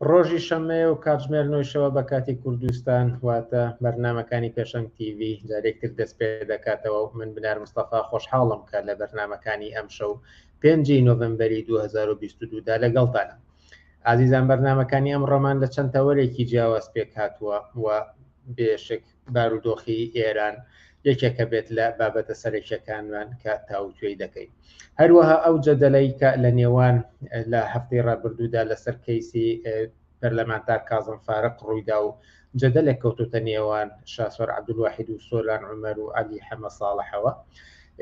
ڕۆژی شەممەیە و کاتژمێر 9 بە کاتی کوردستان واتە بەرنمەکانی پێشەنگ تیV جارێکتر دەست پێ دەکاتەوە و من بنار مستەفا خۆشحاڵم کە لە بەرنمەکانی ئەم شەو 5 نۆڤەمبەری 2022دا لەگەڵتانە. ئازیزان بەرنمەکانی ئەم ڕۆمان لە چەند تەوەرێکی جیاواز پێک هاتووە و بێشک بارودۆخی ئێران یەکێکە بێت لە بابەتە سەرەکیەکانمان کە تاوتوێی دەکەین. هەروەها ئەو جەدەلەی کە لە نێوان لە هەفتەی ڕابردوودا لەسەر کەیسی پەرلەمانتار کازم فارق ڕوویدا و جەدەلێک کەوتوتە نێوان شاسوەر عەبدولواحید و سۆلان عومەر و عەلی حەمە ساڵحەوە.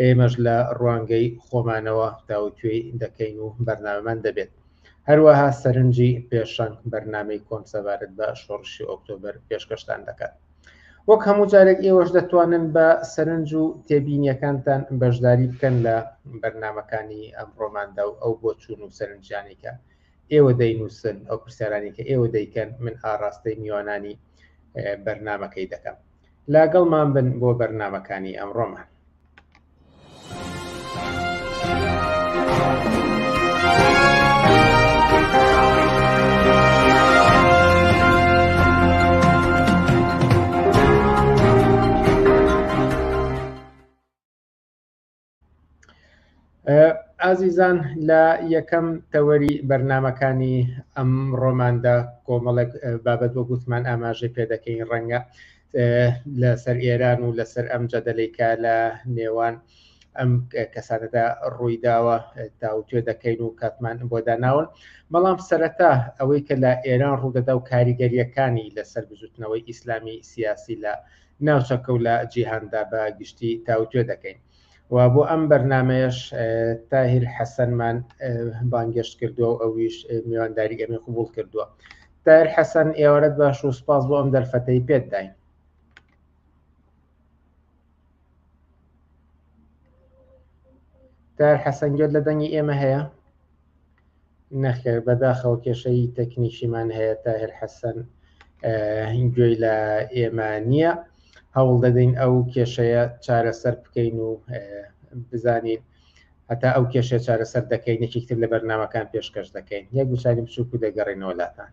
ئێمەش لە ڕوانگەی خۆمانەوە تاوتوێی دەکەین و بەرنامەمان دەبێت. هەروەها سەرنجی پێشەنگ بەرنامەی کۆنسەبارەت بە شۆڕشی ئۆکتۆبەر پێشکەشتان دەکات. وەک هەموو جارێک ئێوەش دەتوانن بە سەرنج و تێبینیەکانتان بەشداری بکەن لە بەرنمەکانی ئەم ڕۆماندا و ئەو بۆ چوون و سەرنجیانێکە ئێوە دەینووسن، ئەو پرسیارانی کە ئێوە دەیکەن من ئاڕاستەی میوانانی بەرنمەکەی دەکەم. لاگەڵمان بن بۆ بەرنمەکانی ئەم ڕۆمان. ئازیزان لە یەکەم تەوەری بەرنمەکانی ئەم ڕۆماندا کۆمەڵێک بابەت وە گوتمان ئاماژەی پێدەکەین ڕەنگە لەسەر ئێران و لەسەر ئەم جەدەلەیکە لە نێوان ئەم کەسانەدا ڕوویداوە تاوتوێ دەکەین و کاتمان بۆ داناون. بەڵام سەرەتا ئەوەی کە لە ئێران ڕوودەدا و کاریگەریەکانی لەسەر بزوتنەوەی ئیسلامی سیاسی لە ناوچەکە و لە جیهاندا بە گشتی تاوتوێ دەکەین. و بۆ ئەم بەرنمەیەش تاهیر حەسەنمان بانگەشت کردووە و ئەویش میوانداری ئەمە قبول کردووە. تاهیر حەسەن ئێوارەت باش و سپاس بۆ ئەم دەرفەتەی پێت داین. تاهیر حەسەن گوێت لە دەنگی ئێمە هەیە؟ نەخێر بەداخەوە کێشەی تەکنیشیمان هەیە. تاهیر حەسەن گوێی لە ئێمە نییە. هەوڵ دەدەین ئەو کێشەیە چارەسەر بکەین و بزانین هەتا ئەو کێشە چارەسەر دەکەین یەکێکتر لە بەرنمەکان پێشکەش دەکەین. یەک گوشاری بچووک و دەگەڕێنەوە لاتان.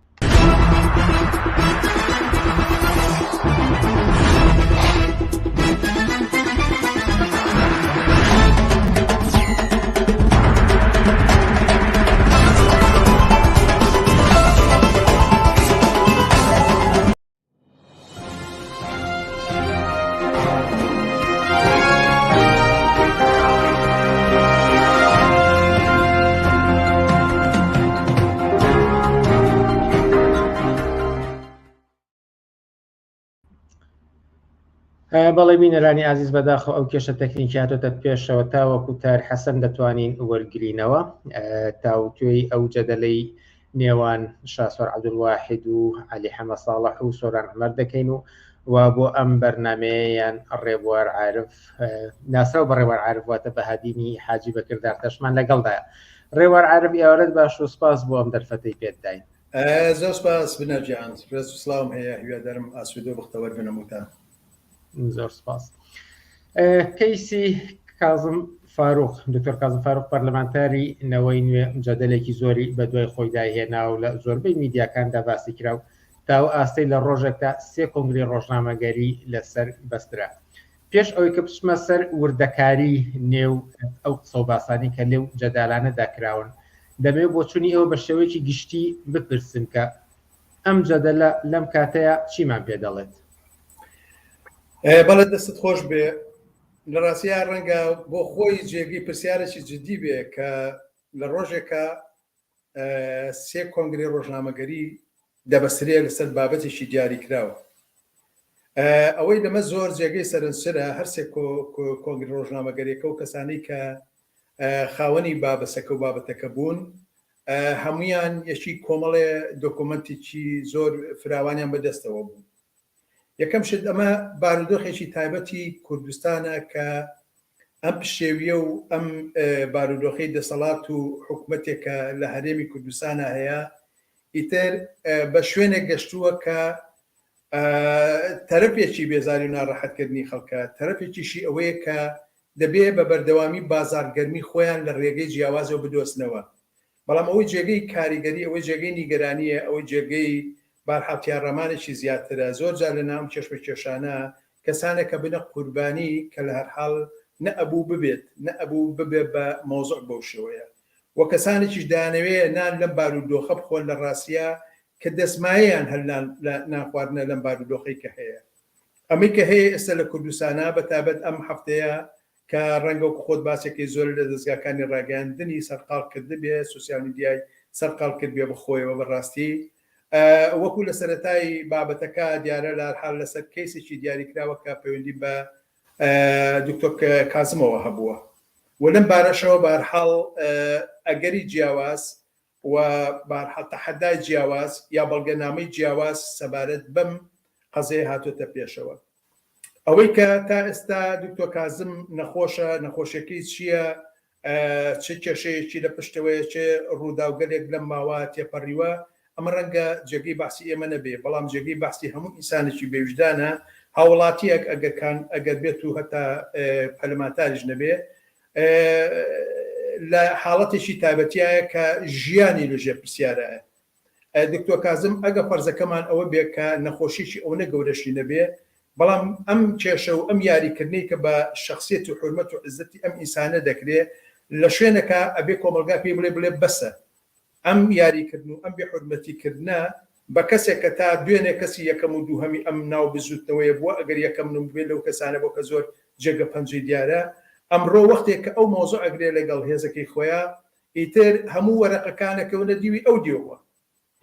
بەڵێ بینەرانی ئازیز بەداخەوە ئەو کێشە تەکنیکی هاتۆتە پێشەوە تاوەکو تاهیر حەسەن دەتوانین وەرگرینەوە تاوتوێی ئەو جەدەلەی نێوان شاسوەر عەبدولواحید و عەلی حەمە ساڵح و سۆلان عومەر دەکەین و بۆ ئەم بەرنمەیەیان ڕێبوار عارف ناسراو بە ڕێوار عارف واتە بەهادینی حاجی بەکردارتەشمان لەگەڵدایە. ڕێوار عارف ئێوارەت باش و سپاس بۆ ئەم دەرفەتەی پێت داین. زۆر سپاس بنەرجیان، سپاس و سڵاوم هەیە، هیوادارم ئاسوودە و بەختەوەر بنەموتان. زۆر سپاس. کەیسی کازم فاروق، دکتۆر کازم فاروق پەرلەمانتاری نەوەی نوێ جەدەلێکی زۆری بە دوای خۆی داهێنا و لە زۆربەی میدیاکاندا باسی کرا و تاو ئاستەی لە ڕۆژێکدا 3 کۆنگری ڕۆژنامەگەری لەسەر بەسترا. پێش ئەوەی کە بچمە سەر وردەکاری نێو ئەو قسە و باسانی کە لێو جەدالانەدا کراون، دەمەوێت بۆ چوونی ئەوە بە شێوەیەکی گشتی بپرسن کە ئەم جەدەلە لەم کاتەیە چیمان پێ دەڵێت؟ بەڵێ دەستت خۆش بێ. لە ڕاستیە ڕەنگە بۆ خۆی جێگەی پرسیارێکی جدی بێ کە لە ڕۆژێکە 3 کۆنگری ڕۆژنامەگەری دەبەسترێ لەسەر بابەتێکی دیاری کراوە. ئەوەی لەمە زۆر جێگەی سەرنجرە هەر 3 کۆنگری ڕۆژنامەگەریەکە و کەسانەی کە خاوەنی بابەسەکە و بابەتەکە بوون هەمویان یەکی کۆمەڵێ دۆکۆمنتێکی زۆر فراوانیان بەدەستەوە بوو. یەکەم شت ئەمە بارودۆخێکی تایبەتی کوردستانە کە ئەم پشێویە و ئەم بارودۆخەی دەسەڵات و حکوومەتێکە لە هەرێمی کوردستانە هەیە ئیتر بە شوێنێک گەشتووە کە تەرەپێکی بێزاری و ناڕەحەتکردنی خەڵکە، تەرەپێکیشی ئەوەیە کە دەبێ بە بەردەوامی بازارگەرمی خۆیان لە ڕێگەی جیاوازەوە بدۆستنەوە. بەڵام ئەوەی جێگەی کاریگەری ئەوەی جێگەی نیگەرانیە ئەوەی جێگەی بارحاڵتیان ڕەمانێکی زیاترە زۆر جار لە ناو کێشمە کێشانە کەسانێک کە بنە قوربانی کە لە هەر حاڵ نەئەبوو ببێت نەئەبوو ببێ بە مۆزوع بەو شێوەیە و کەسانێکیش دانەوێت نان لەم بارودۆخە بخۆن لە ڕاستیە کە دەسمایەیان هەر ناخواردنە لەم بارودۆخەی کە هەیە ئەمەی کە هەیە ئێستا لە کوردستانە بەتابەت ئەم هەفتەیە کە ڕەنگە و خۆت باسێکی زۆر لە دەستگاکانی ڕاگەاندنی سەرقاڵکرد بێ سوسیال میدیای سەرقاڵ کرد بێ بخۆیەوە بەڕاستی وەکو لە سەرەتای بابەتەکە دیارە لە حال لەسەر کەیسێکی دیاریکراوە کە پەیوەندی بە دکتۆر کازمەوە هەبووە و لەم بارەشەوە بەهەرحاڵ ئەگەری جیاواز و بەهەرحاڵ تەحەدای جیاواز یا بەڵگەنامەی جیاواز سەبارەت بەم قەزەیە هاتوۆتە پێشەوە ئەوەی کە تا ئێستا دکتۆر کازم نەخۆشە نەخۆشیەکەی چییە چه کێشەیەکی لە پشتەوەیە چێ ڕووداوگەلێک لەم ماوە تێپەڕیوە ئەمە ڕەنگە جێگەی باسی ئێمە نەبێ بەڵام جێگەی باسی هەموو ئینسانێکی بێوجدانە هاوڵاتیەک ئەگەر بێت و هەتا پەرلەمانتاریش نەبێ لە حاڵەتێکی تایبەتیایە کە ژیانی لەژێر پرسیارایە دکتۆر کازم ئەگە فەرزەکەمان ئەوە بێ کە نەخۆشیی ئەو نەگەورەشی نەبێ بەڵام ئەم کێشە و ئەم یاریکردنی کە بە شخصیت و حرمەت و عزەتی ئەم ئینسانە دەکرێت لە شوێنەکە ئەبێ کۆمەلگا پێی بڵێ بەسە ئەم یاریکردن و ئەم بێحورمەتیکردە بە کەسێک کە تا دوێنێ کەسی یەکەم و دووهەمی ئەم ناو بزوتنەوەیە بووە ئەگەر یەکەم نم بێت لەو کەسانە بۆ کە زۆر جێگە پەنجەی دیارە ئەمڕۆ وەختێک کە ئەو مۆزوع ئەگرێ لەگەڵ هێزەکەی خۆیان ئیتر هەموو وەرەقەکانەکەونە دیوی ئەو دیوە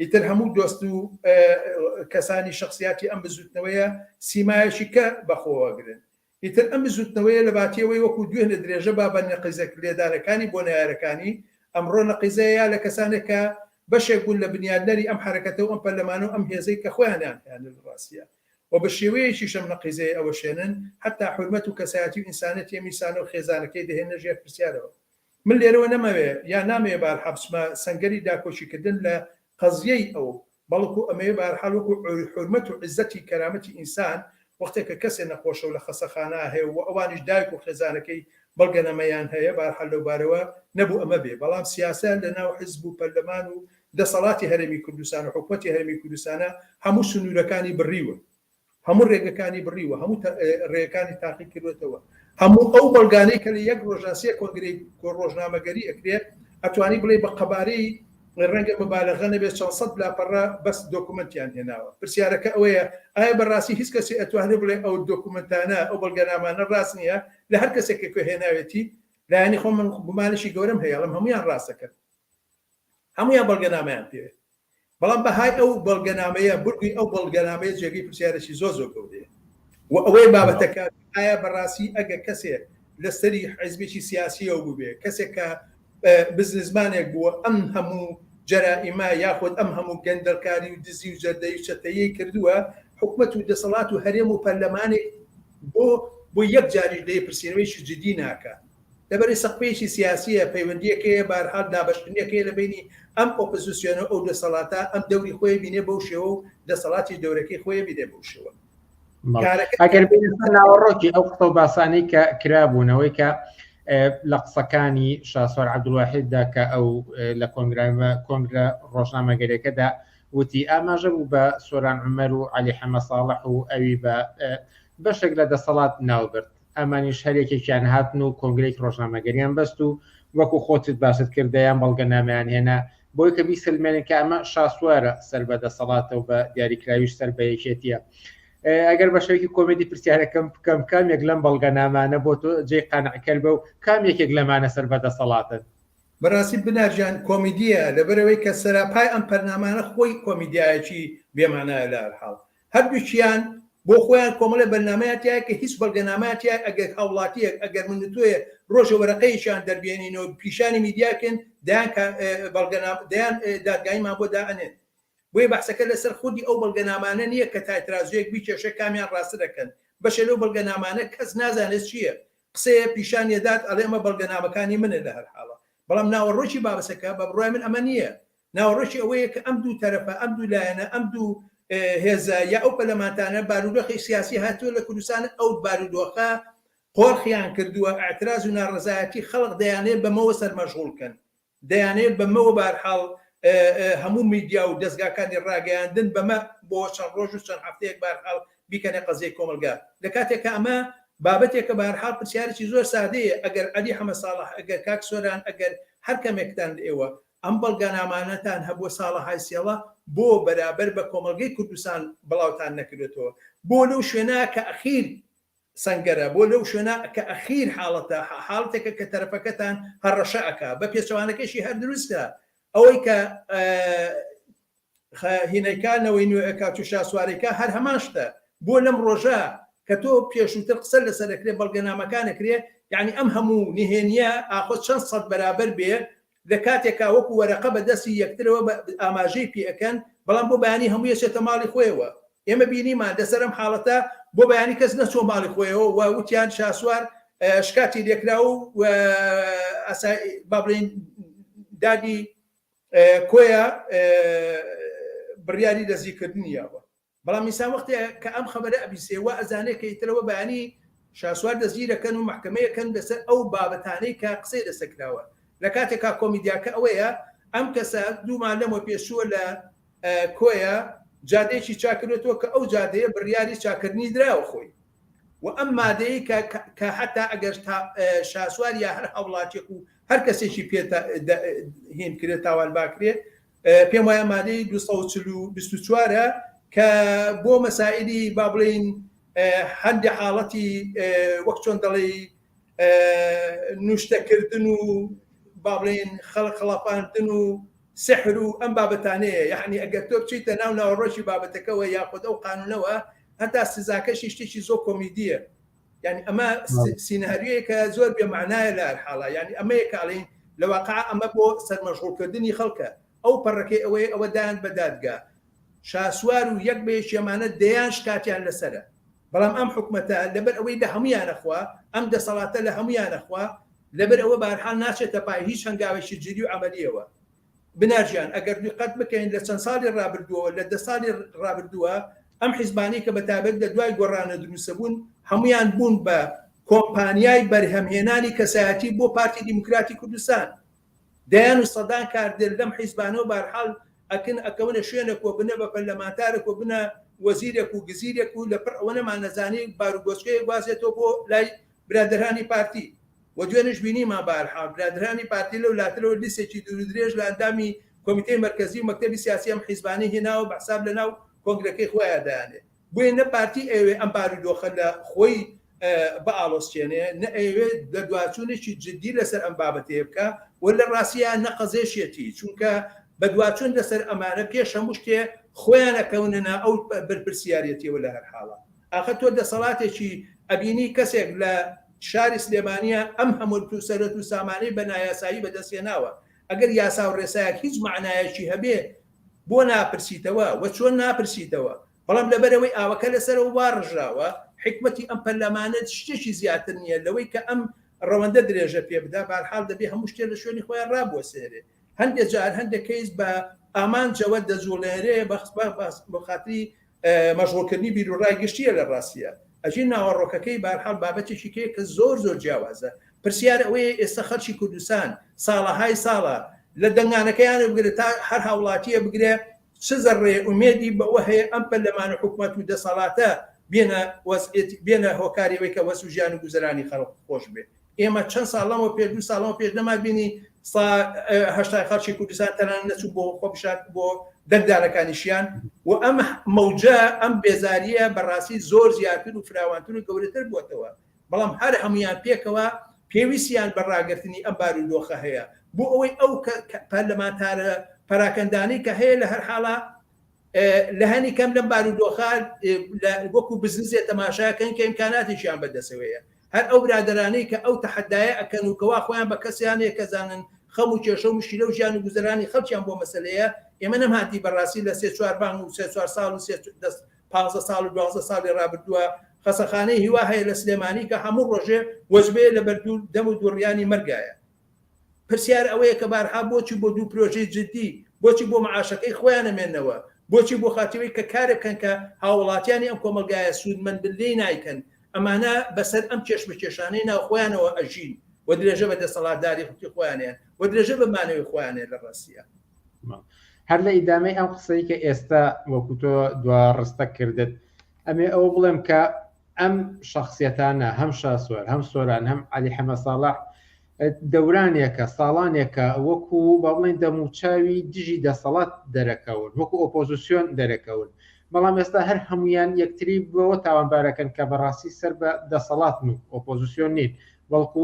ئیتر هەموو دۆست و کەسانی شخصیاتی ئەم بزوتنەوەیە سیمایەکی کە بەخۆوەگرن ئیتر ئەم بزوتنەوەیە لە باتیەوەی وەکو دوێنە درێژە با بە نەقیزەک لێدارەکانی بۆ نەیارەکانی ئەمڕۆ نەقیزەیە لە کەسانێکە بەشێک بوون لە بنیادنەری ئەم حرەکەتەوە ئەم پەرلەمانە و ئەم هێزەی کە خۆیانیان لە ڕاستیە و بە شێوەیەکی شەم نەقیزەیە ئەوە شێنن حتا حرمەت و کەسایەتی و ئینسانەتی میسانە و خێزانەکەی دەهێنە ژێر پرسیارەوە من لێرەوە نەمەوێ یا نامەوێ بار حەبسمە سەنگەری داکۆشیکردن لە قەزیەی ئەو بەڵکو ئەمەیە بارحاڵ وەکو حرمەت و عزەتی کەرامەتی ئینسان وەختێک کە کەسێ نەخۆشە و لە خەسەخانە هەیە و ئەوانیش دایک و خێزانەکەی بەڵگەنەمەیان هەیە بارحاڵ لەو بارەوە نەبوو ئەمە بێ بەڵام سیاسە لە ناو حزب و پەرلەمان و دەسەڵاتی هەرێمی کوردستان و حکومەتی هەرێمی کوردستانە هەموو سنوورەکانی بڕیوە هەموو ڕێگەکانی بڕیوە هەموو ڕێگەکانی تاقی کردوێتەوە هەموو ئەو بەڵگانەی کە لە یەک ڕۆژناسیە کۆنگرەی ڕۆژنامەگەری ئەکرێت ئەتوانی بڵێ بە قەبارەی ڕەنگە مبالغە نەبێت 400 لاپەڕە بەس دۆکومنتیان هێناوە پرسیارەکە ئەوەیە ئایا بەڕاستی هیچ کەسی ئەتوانێت بڵێ ئەو دۆکومنتانە ئەو بەڵگەنامانە ڕاست نییە لە هەر کەسێک کە هێناوێتی لایانی خۆ من گومانشی گەورەم هەیە لەم هەمویان ڕاستەکەن هەمویان بەڵگەنامەیان پێ بەڵام بەهای ئەو بەڵگەنامەیە بڕگوی ئەو بەڵگەنامەیە جێگەی پرسیارەشی زۆر گەورەیە و ئەوەی بابەتەکە ئایا بەڕاستی ئەگە کەسێک لەسەری حیزبێکی سیاسیەوە بووبێ کەسێک کە بزنسمانێک بووە ئەم هەموو جەرائیمە یاخود ئەم هەموو گەندەڵکاری و دزی و جەردەی و چەتەیەی کردووە حکومەت و دەسەڵات و هەرێم و پەرلەمانێک بۆ یەک جاری لێ پرسیارەوەیکی جدی ناکات لەبەری سەقفەیەکی سیاسیە پەیوەندیەکەیە بارحال دابەشکردنیەکەی لە بینی ئەم ئۆپۆزیسیۆنە ئەو دەسەڵاتە ئەم دەوری خۆی بینێ بەو شێوە و دەسەڵاتی دەورەکەی خۆی بینێ بەو شێوە ئەگەر ناوەڕۆکی ئەو قسە و باسانەی کە کرابوونەوەی کە لە قسەکانی شاسوار عەبدولواحیددا کە ئەو لە کۆنگرە ڕۆژنامەگەریەکەدا وتی ئاماژە بوو بە سۆران عومەر و عەلی حەمە ساڵح و ئەوی بە بەشێک لە دەسەڵات ناوبرد ئەمانیش هەرێکێکیان هاتن و کۆنگرێک ڕۆژنامەگەریان بەست و وەکو خۆتت باشت کردیان بەڵگەنامەیان هێنا بۆی کە بیسلمێنن کە ئەمە شاسوارە سەر بە دەسەڵاتە و بە دیاریکراویش سەر بە یەکێتیە ئەگەر بە شەوەیەکی کۆمێدی پرسیارەکەم بکەم کامێک لەم بەڵگەنامانە بۆ تۆ جێی قانعکەر بە و کامێکێک لەمانە سەر بە دەسەڵاتن بەڕاستی بنارجان کۆمیدیە لەبەرەوەی کە سەراپای ئەم پەرنامانە خۆی کۆمیدیایەکی بێمانایە لە هەرحاڵ هەردووچیان بۆ خۆیان کۆمەڵە بەرنامەیەتیە کە هیچ بەڵگەنامەیە ئەگەر هاوڵاتیەک ئەگەر من تۆیە ڕۆژە وەرەقەیشان دەربێنینەوە پیشانی میدیاکەن دەیان دادگاییمان بۆ دائەنێن بۆیە بەحسەکە لەسەر خودی ئەو بەڵگەنامانە نییە کە تایترازویەک بیکێشە کامیان ڕاستە دەکەن بەشە لەو بەڵگەنامانە کەس نازانێت چییە قسەیە پیشانیەدات ئەڵێ ئەمە بەڵگەنامەکانی منە لە هەر حاڵە بەڵام ناوەڕۆکی بابەسەکە بە بڕای من ئەمە نییە ناوەڕۆکی ئەوەیە کە ئەم دوو تەرەفە ئەم دوو لایەنە ئەم دوو هێزە یا ئەو پەرلەمانتانە بارودۆخی سیاسی هاتووە لە کوردستان ئەو بارودۆخە قۆرخیان کردووە ئاعتراز و ناڕەزایەتی خەڵق دەیانێت بەمەوە سەرمەشغوڵکەن دەیانێت بەمەوە بارحاڵ هەموو میدیا و دەستگاکانی ڕاگەیاندن بەمە بۆ چەند ڕۆژ و چەند هەفتەیەک بارحاڵ بیکەنێ قەزەی کۆمەلگا لە کاتێک کە ئەمە بابەتێکە بارحاڵ پرسیارێکی زۆر سادەیە ئەگەر عەلی حەمەد ساڵح ئەگەر کاک سۆران ئەگەر هەر کەمێکتان ئێوە ئەم بەڵگانامانەتان هەبووە ساڵەهای سێڵە بۆ بەرابەر بە کۆمەلگەی کوردستان بڵاوتان نەکردێتەوە بۆ لەو شوێنە کە ئەخیر سەنگەرە بۆ لەو شوێنە کە ئەخیر حاڵەتێکە کە تەرەفەکەتان هەڕەشەکە بە پێچەوانەکەشی هەر دروستە ئەوەی کە هینەکانەوەی کاتوشا سوارێکە هەر هەمان شتە بۆ لەم ڕۆژە کە تۆ پێشووتر قسە لەسەرکرێ بەڵگەنامەکانەکرێ یعنی ئەم هەموو نهێنیە ئاخۆ چەند سەد بەرابەر بێ لە کاتێکا وەکو وەرەقە بەدەستی یەکترەوە ئاماژەی پێەکەن بەڵام بۆ بەیانی هەموو یەچێتە ماڵی خۆیەوە ئێمە بینیمان دەسەرم حاڵەتە بۆ بەیانی کەس نەچۆ ماڵی خۆیەوە و وتیان شاسوار شکاتی لێکرا و با بڵێن دادی کۆیە بڕیاری دەستگیرکردنیەوە بەڵام میسان وەختێ کە ئەم خەبەرە ئەبیسێوە ئەزانێت کە ئیترەوە بەیانی شاسوار دەستگیرەکەن و محکمەیەکەن لەسەر ئەو بابەتانەی کە قسەی دەسەکراوە لە کاتێکا کۆمیدیاکە ئەوەیە ئەم کەسە دوومان لەمەوە پێشووە لە کۆیە جادەیەکی چاکردێتەوە کە ئەو جادەیە بڕیاری چاکردنی دراوە خۆی و ئەم مادەی کە حتا ئەگەر شاسوار یا هەر هەوڵاتێک و هەر کەسێکی پێ هین کرێت تاوان باکرێت پێم وایە مادەی 224ە کە بۆ مەسائلی با بڵێن هەندی حاڵەتی وەک چۆن دەڵێ نوشتەکردن و با بڵێن خەڵقەڵەپاندن و سحر و ئەم بابەتانەیە یعنی ئەگەر تۆ بچیتە ناو ناوەڕۆژی بابەتەکەەوە یاخود ئەو قانونەوە هەتا سزاکەشی شتێکی زۆر کۆمیدیە یعنی ئەمە سیناریۆیەکە زۆر بێمعنایە لە هەرحاڵە یعنی ئەمەیەکە ئەڵێن لە واقع ئەمە بۆ سەرمەشغوڵکردنی خەڵکە ئەو پەڕەکەی ئەوەی دایان بە دادگا شاسوار و یەک بەیەکێمانە دەیان شکاتیان لەسرە بەڵام ئەم حکومەتە لەبەر ئەوەی لە هەمویانەخوا ئەم دەسەڵاتە لە هەمویانەخوا لەبەر ئەوە بارحال ناچێتە پای هیچ هەنگاوێکی جدی و عملیەوە بناژیان ئەگەر دقت بکەین لە چەند ساڵی ڕابردووە لە 10 ساڵی ڕابردووە ئەم حیزبانی کە بەتابەت لە دوای گۆڕانە دروستەبوون هەمویان بوون بە کۆمپانیای بەرهەمهێنانی کەسایەتی بۆ پارتی دیموکراتی کوردستان دەیان و سەدان کاردێر لەم حیزبانەوە بارحال ئەکەونە شوێنێک و بنە بە پەرلەمانتارێک و بنە وەزیرێک و گزیرێک و لەپڕ ئەوە نەمان نەزانی باروگۆچکەیەک وازێتەوە بۆ لای برادەرانی پارتی و دوێنش بینیمان بارحال برادرانی پارتی لە وڵاتەوە لیستێکی دوور درێژ لە ئەندامی کۆمیتەی مرکزی و مەکتەبی سیاسی ئەم حیزبانی هێناوە بە حساب لەناو کۆنگرەکەی خۆیان دایانێت بۆیە نە پارتی ئەوێ ئەم بارودۆخە لە خۆی بە ئاڵۆستێنێ نە ئەوێت لە دواچوونێکی جدی لەسەر ئەم بابەتەیە بکە و لە ڕاستیان نەقەزێشێتی چونکە بە دواچوون لەسەر ئەمانە پێش هەموو شتێ خۆیان ئەکەونەنا ئەو بەرپرسیارەتیەوە لە هەرحاڵە ئاخە تۆ دەسەڵاتێکی ئەبینی کەسێک لە شاری سلێمانیە ئەم هەموو سەرەت و سامانەی بە نایاسایی بەدەستێناوە ئەگەر یاسا و ڕێسایەک هیچ معنایەکی هەبێ بۆ ناپرسیتەوە و چۆن ناپرسیتەوە بەڵام لەبەرەوەی ئاوەکە لەسەرەوە واڕژاوە حکمەتی ئەم پەرلەمانەت شتێکی زیاتر نییە لەوەی کە ئەم ڕەوەندە درێژە پێ بدا بەرحاڵ دەبێ هەموو شتێ لە شوێنی خۆیان ڕابوە سێرێ هەندێک جار هەندێک کەیس بە ئامانجەوە دەزوڵێرێ بە خاتری مەشغوڵکردنی بیرروڕای گشتیە لە ڕاستیە ئەژین ناوەڕۆکەکەی بارحاڵ بابەتێکی کێ کە زۆر جیاوازە پرسیار ئەوەیە ئێستا خەڵکی کوردستان ساڵەهای ساڵە لە دەنگانەکەیان بگرێت تا هەر هاوڵاتیە بگرێ چ زەڕێ ئومێدی بەوە هەیە ئەم پەرلەمانە حکومەت و دەسەڵاتە بێنە هۆکاریەوەی کە وەس و ژیان و گوزەرانی خەڵک خۆش بێت ئێمە چەند ساڵەمەوە پێ 2 ساڵەوە پێش نەما بینی هەشتای خەڵکی کوردستان تەنان نەچوو بۆ خۆبشات بۆ دەنگدارەکانیشیان و ئەم مەوجە ئەم بێزاریە بەڕاستی زۆر زیاتر و فراوانتر و گەورەتر بووەتەوە بەڵام هەر هەمویان پێکەوە پێویستیان بەڕاگررتنی ئەم بارودۆخە هەیە بۆ ئەوەی ئەو پەرلەمانتارە پەراکەندانی کە هەیە لە هەر حاڵە لە هەنی کەم لەم بارودۆخە وەکو بزنسێ تەماشاکەن کە ئیمکاناتیشیان بەدەسەوەیە هەر ئەو برادرانەی کە ئەو تەحەدایە ئەکەن و کەوا خۆیان بە کەسیانەیە کەزانن خەم و کێشە و مشکلە و ژیان و گوزەرانی خەڵکیان بۆ مەسەلەیە ئێمە نەمهاتی بەڕاستی لە 3-4 بانگ و 3-4 ساڵ و 15 ساڵ و 12 ساڵی ڕابردووە خەسەخانەی هیوا هەیە لە سلێمانی کە هەموو ڕۆژێ وەجبێ لە بەردوو دەم و دوڕیانی مەرگایە پرسیار ئەوەیە کە بارها بۆچی بۆ دوو پرۆژەی جدی بۆچی بۆ معاشەکەی خۆیان نەمێنەوە بۆچی بۆ خاتیەوەی کە کارێکەن کە هاوڵاتیانی ئەم کۆمەلگایە سوودمەند لێی نایکەن ئەمانە بەسەر ئەم کێشمەکێشانەی ناو خۆیانەوە ئەژین و درێژە بە دەسەڵاتداری خوتی خۆیانیان و و درێژە بمانەوەی خۆیانێ لە ڕاستیە. هەر لە ئیدامەی ئەم قسەی کە ئێستا وەکو تۆ دوا ڕستە کردت ئەمێ ئەوە بڵێم کە ئەم شخصیەتانە هەم شاسوەر هەم سۆران هەم عەلی حەمە ساڵح دەورانێکە ساڵانێکە وەکو با بڵێن دەموچاوی دژی دەسەڵات دەرەکەون وەکو ئۆپۆزیسیۆن دەرەکەون بەڵام ئێستا هەر هەمویان یەکتری بەوە تاوانبارەکەن کە بەڕاستی سەر بە دەسەڵاتن و ئۆپۆزیسیۆن نین بەڵکو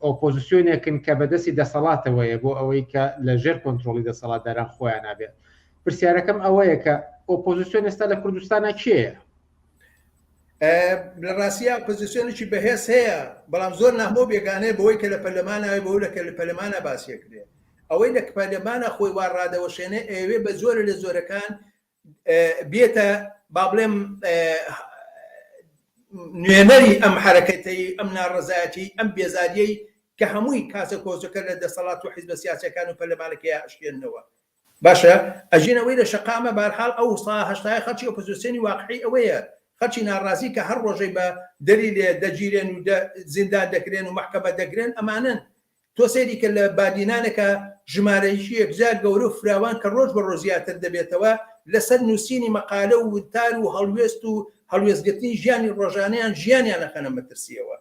ئۆپۆزیسیۆنێکن کە بەدەستی دەسەڵاتەوەیە بۆ ئەوەی کە لە ژێر کۆنتترۆلی دەسەڵاتداران خۆیان نابێت. پرسیارەکەم ئەوەیە کە ئۆپۆزیسیۆن ئێستا لە کوردستانە کێیە؟ لە ڕاستیە ئۆپۆزیسیۆنێکی بەهێز هەیە بەڵام زۆر نامۆ بێگانەیە بەوەی کە لە پەرلەمانەوەی بەو لە پەرلەمانە باسیەکرێ ئەوەی لە پەرلەمانە خۆی وا ڕادەوەشێنێ ئەوێ بە زۆر لە زۆرەکان بێتە با بڵێم نوێنەری ئەم حرەکەتەی ئەم ناڕەزایەتی ئەم بێزاریەی کە هەمووی کاسە کۆزەکە لە دەسەڵات و حیزبە سیاسیەکان و پەرلەمانەکەی ئەشکێننەوە باشە ئەژینەوەی لە شەقامە بارحاڵ ئەو هەشتای خەڵکی ئۆپۆزیسیۆنی واقعی ئەوەیە خەڵکی ناڕازی کە هەر ڕۆژەی بە دەری لێ دەگیرێن و زیندان دەکرێن و مەحکەمە دەگرێن ئەمانن تۆ سەیری کە لە بادینانەکە ژمارەیەکی یەکجار گەورە و فراوان کە ڕۆژ بە ڕۆژ زیاتر دەبێتەوە لەسەر نووسینی مەقالە و وتار و هەڵوێست و هەڵوێستگرتنی ژیانی ڕۆژانەیان ژیانیان نەخەنە مەترسیەوە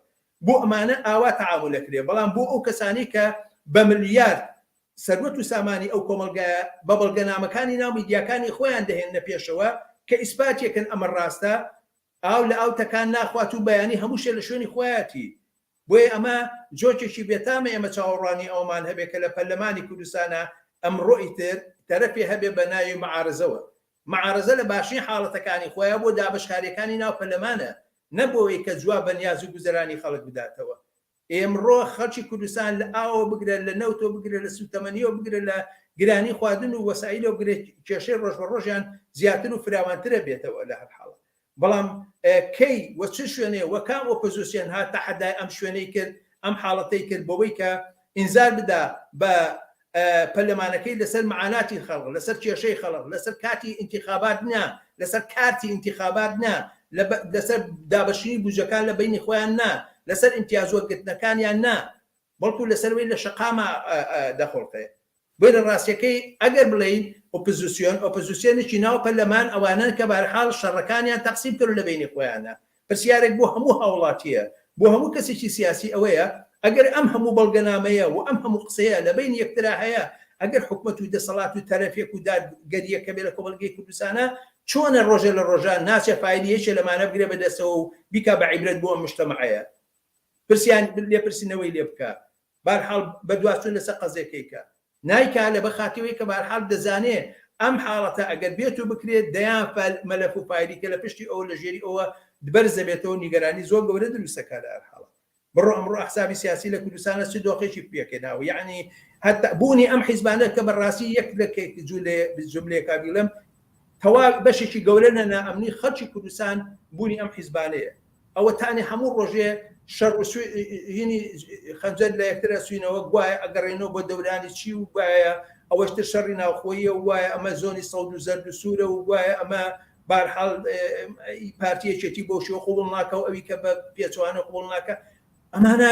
بۆ ئەمانە ئاوا تەعاملەکرێ بەڵام بۆ ئەو کەسانی کە بە ملیارد سەروەت و سامانی ئەو کۆمەلگایە بە بەڵگەنامەکانی ناو میدیاکانی خۆیان دەهێنە پێشەوە کە ئیسپاتێکن ئەمە ڕاستە ئاو لە ئاوتەکان ناخوات و بەیانی هەموو شێ لە شوێنی خۆیەتی بۆیە ئەمە جۆکێکی بێتامە ئێمە چاوەڕوانی ئەومان هەبێت کە لە پەرلەمانی کوردستانە ئەمڕۆی تر تەرەفی هەبێ بە ناوی مەعارەزەوە مەعارەزە لە باشی حاڵەتەکانی خۆیان بۆ دابشکاریەکانی ناو پەرلەمانە نەبەوەی کە جواب بە نیاز و گوزەرانی خەڵک بداتەوە ئێمڕۆ خەڵکی کوردستان لە ئاوە بگرە لە نەوتۆ بگرە لە سوتەمەنیەوە بگرە لە گرانی خواردن و وەسایلەوە بگرێت کێشەی ڕۆژ بە ڕۆژیان زیاتر و فراوانترە بێتەوە لە هەر حاڵە بەڵام کەی وە چ شوێنێ وە کام ئۆپۆزیسیۆن هات تەحەدای ئەم شوێنەی کرد ئەم حاڵەتەی کرد بەوەی کە ئینزار بدا بە پەرلەمانەکەی لەسەر معاناتی خەڵق لەسەر کێشەی خەڵق لەسەر کاتی ئینتیخابات نا لەسەر کارتی ئینتیخابات نا لەسەر دابەشینی بوجەکان لە بینی خۆیان نا لەسەر ئیمتیازوەگرتنەکانیان نا بەڵکو لەسەروەی لە شەقامە دەخۆڵتەیە بۆ لە ڕاستیەکەی ئەگەر بڵین ئۆپۆزیسیۆنێکی ناو پەرلەمان ئەوانە کە بەرحاڵ شەڕەکانیان تەقسیم کرد لە بینی خۆیانە پرسیارێک بۆ هەموو هاوڵاتیە بۆ هەموو کەسێکی سیاسی ئەوەیە ئەگەر ئەم هەموو بەڵگەنامەیە و ئەم هەموو قسەیە لە بین یەکترا هەیە ئەگەر حکومەت و دەسەڵات و تەرەفێک و دادگەریەکە بێ لە کۆمەلگەی کوردستانە چۆنە ڕۆژە لە ڕۆژان ناچێ فایلیەکێ لەمانە بگرێ بەدەستەوە و بیکا بە عیبرەت بۆ ئەم مجتەمەعەیە پرسیان لێپرسینەوەی لێ بکە بەرحاڵ بەدواچوون لەسەر قەزێکێکە نایکا لە بەخاتیەوەی کە بەرحاڵ دەزانێ ئەم حاڵەتە ئەگەر بێت و بکرێت دەیان مەلەف و فایلی کە لە پشتی ئەو لە ژێری ئەوە بەرزە بێتەوە نیگەرانی زۆر گەورە دروستەکە لە هەر حاڵە بڕۆ ئەمڕۆ ئەحسابی سیاسی لە کوردستانە چ دۆخێکی پێکێناوە یعنی هەتا بوونی ئەم حیزبانە کە بەڕاستی یەک لە جملەیەکا بیڵێم تەوا بەشێکی گەورە لە نائەمنی خەڵکی کوردستان بوونی ئەم حیزبانەیە ئەوە تانی هەموو ڕۆژێ شەڕ هینی خەنجەر لە یەکترە سوینەوە گوایە ئەگەڕێنەوە بۆ دەورانی چی و گوایە ئەوەشتر شەڕی ناوخۆیە وایە ئەمە زۆنی سەود و زەرد و سوورە و گوایە ئەمە بارحاڵ پارتیەکێتی بۆ شێوە قوبوڵ ناکە و ئەوی کە بە پێچوانە قوبوڵ ناکە ئەمانە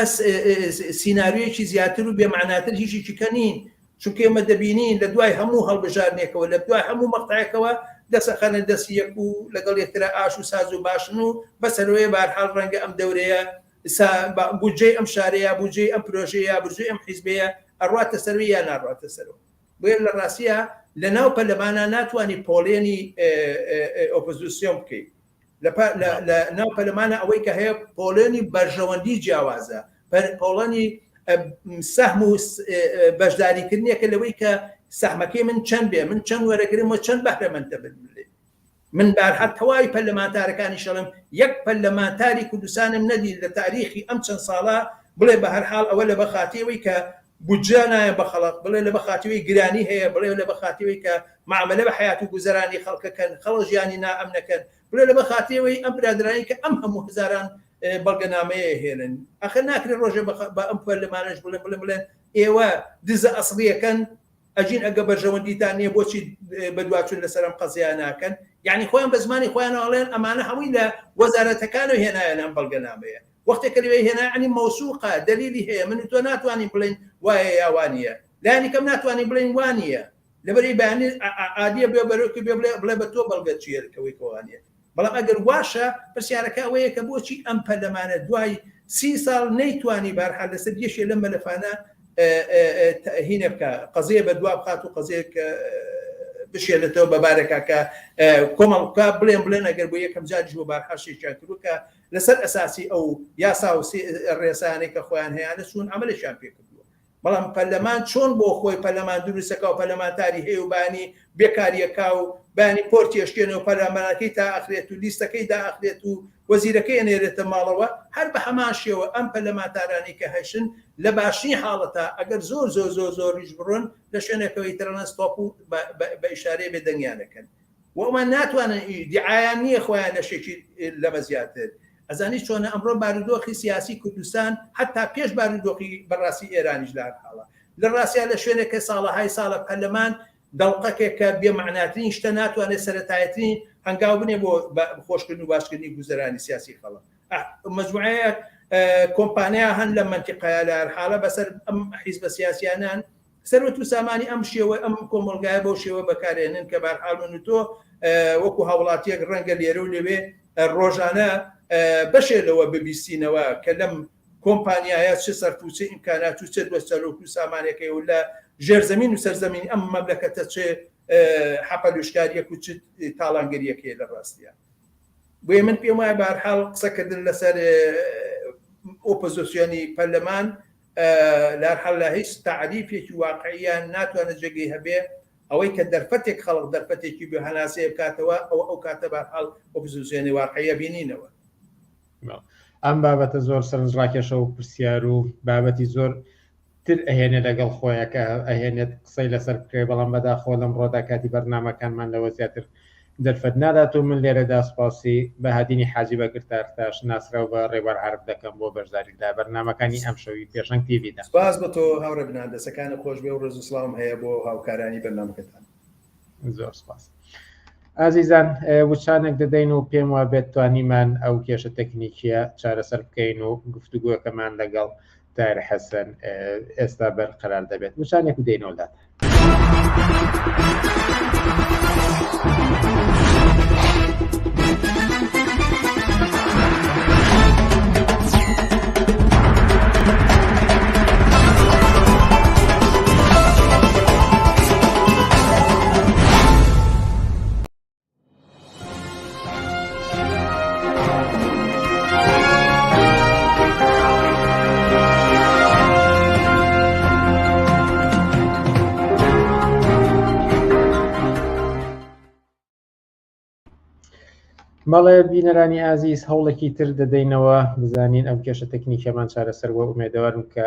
سیناریۆیەکی زیاتر و بێمعناتر هیچی کەنین چونکە ئێمە دەبینین لە دوای هەموو هەڵبژارنێکەوە لە دوای هەموو مەقطعێکەوە دەسەخەنە دەستی یەک و لەگەڵ یەکترە ئاش و ساز و باشن و بەسەرەوەی بارحاڵ ڕەنگە ئەم دەورەیە بودجەی ئەم شارەیە بودجەی ئەم پرۆژەیە بودجەی ئەم حیزبەیە ئەڕاتە سەروی یان ناڕاتە سەرەوە بۆیە لە ڕاستیە لە ناو پەرلەمانە ناتوانانی پۆڵێنی ئۆپۆزیسیۆن بکەیت لە ناو پەرلەمانە ئەوەی کە هەیە پۆڵێنی بەرژەوەندی جیاوازە پۆڵێنی سەهم و بەشداریکردنیەکە لەوەی کە سەحمەکەی من چەند بێ من چەند وەرەگرم و چەند بەهرەمەندە بێ من بارحەت تەواوی پەرلەمانتارەکانی شەڵم یەک پەرلەمانتاری کوردستانم نەدی لە تاریخی ئەم چەند ساڵە بڵێ بە هەر حاڵ ئەوە لە بەخاتیەوەی کە بودجە نایە بە خەڵق بڵێ لە بەخاتیەوەی گرانی هەیە بڵێ لە بەخاتیەوەی کە معاملە بە حیات و گوزەرانی خەڵکەکەن خەڵک ژیانی نائەمنەکەن بڵێ لە بەخاتیەوەی ئەم برادرانی کە ئەم هەموو هزاران بەڵگەنامەیە هێنن ئەخر ناکرێت ڕۆژێ بە ئەم پەرلەمانەش بڵێن ئێوە دزە ئەسڵیەکەن ئەجین ئەگە بەرژەوەندیتان نییە بۆچی بەدواچوون لەسەرم قەزیان ناکەن یعنی خۆیان بە زمانی خۆیان ئاڵێن ئەمانە هەمووی لە وەزارەتەکانەوە هێنایەن ئەم بەڵگەنامەیە وەختێک کە لەوێ هێنا عنی مەوسوقە دلیلی هەیە من تۆ ناتوانین بڵین وایە یاوانیە لانی کەم ناتوانانی بڵێن وانە لەبەری بەیانی عادیە بێ بەرەوەی بڵێ بە تۆ بەڵگە چێرکەوەی کەوانە بەڵام ئەگەر واشە پرسیارەکە ئەوەیە کە بۆچی ئەم پەرلەمانە دوای 30 ساڵ نەیتوانی بارحال لەسەر یەشێ لەم مەلەفانە هینە بکە قەزەیە بە دوا بخات و قەزەیەک بشێتەوە بەبارێکا کە کۆمەڵکە بڵێن ئەگەر بۆ یەکەم جاریش بۆ بارحاشێکیان کردوکە لەسەر ئەساسی ئەو یاسا و ڕێسانەی کە خۆیان هەیەە چون ئەمەلێکیان پێکردووە بەڵام پەرلەمان چۆن بۆ خۆی پەرلەمان دروستەکە و پەرلەمانتاری هەیە و بانی بێکاریەکە و بانی پۆرتێشتێنەوە پەرلەمانەکەی تا ئەخرێت و لیستەکەی داخرێت و وەزیرەکەی ئەنێرێتە ماڵەوە هەر بە هەمان شێوە ئەم پەرلەمانتارانی کە هەشن لە باشی حاڵەتە ئەگەر زۆریش بڕۆن لە شوێنێکەوەی تەرەنە ستۆپ و بە ئیشارەیە بێدەنگیانەکەن وەمان ناتوانن دیعایان نییە خۆیان لە شێکی لەمە زیاتر ئەزانی چۆنە ئەمڕۆ بارودۆخی سیاسی کوردستان حتا پێش بارودۆخی بەڕاستی ئێرانیش لە حاڵە لە ڕاستیان لە شوێنێکە ساڵەهای ساڵە پەرلەمان دەڵقەکێکە بێمەعناترین شتە ناتوانێت سەرەتایەترین هەنگاو بنێ بۆ خۆشکردن و باشکردنی گوزەرانی سیاسی خەڵک مەجموعەیە کۆمپانیا هەن لە منتیقەیە لە حاڵە بەسەر ئەم حیزبە سیاسیانان سەرەت و سامانی ئەم شێوە ئەم کۆمەلگایە بۆ شێوە بەکارێنن کە بەرحاڵ من و تۆ وەکو هاوڵاتیەک ڕەنگە لێرە و لەوێ ڕۆژانە بەشێلەوە ببیستینەوە کە لەم کۆمپانیایە چه سەرپوچە ئیمکانات و چه دۆستەرۆک و سامانەکەی و لە ژێرزەمین و سەرزەمین ئەم مەملەکەتە چێ حەپەلوشکاریەک و چ تاڵانگەریەکەیە لە ڕاستیە بۆیە من پێم وایە بەرحاڵ قسەکردن لەسەر ئۆپۆزیسیۆنی پەرلەمان لە حەڵ لە هیچ تعریفێکی واقعیان ناتوانێت جێگەی هەبێ ئەوەی کە دەرفەتێک خەڵق دەرفەتێکی بێ هەناسەیە بکاتەوە ئەو کاتە بەرحاڵ ئۆپۆزیسیۆنی واقعیە بینینەوە ئەم بابەتە زۆر سەرنجڕاکێشە و پرسیار و بابەتی زۆر تر ئەهێنێ لەگەڵ خۆیەکە ئەهێنێت قسەی لەسەر بکرێ بەڵام بەداخۆ لەم ڕۆدا کاتی بەرنامەکانمان لەوە زیاتر دەرفەت نادات و من لێرەدا سپاسی بە هادینی حاجی بەگرتارتاش ناسرا و بە ڕێوەر عرب دەکەم بۆ بەشداریدا بەرنامەکانی ئەم شەوی پێشەنگ تیڤیدا سپاس بە تۆ هاوڕێ بناندەسەکانە خۆش بێ و ڕێز و سڵام هەیە بۆ هاوکارانی بەرنامەکەتان زۆر سپاس ئازیزان وچانێک دەدەین و پێم وا بێت توانیمان ئەو کێشە تەکنیکیە چارەسەر بکەین و گفتوگوەکەمان لەگەڵ تایر حەسەن ئێستا بەرقەرار دەبێت وچانێک و دەینەوەلات مەڵێ بینەرانی ئازیز هەوڵێکی تر دەدەینەوە بزانین ئەم کێشە تەکنیکەمان چارەسەر وە ئومێدەوارم کە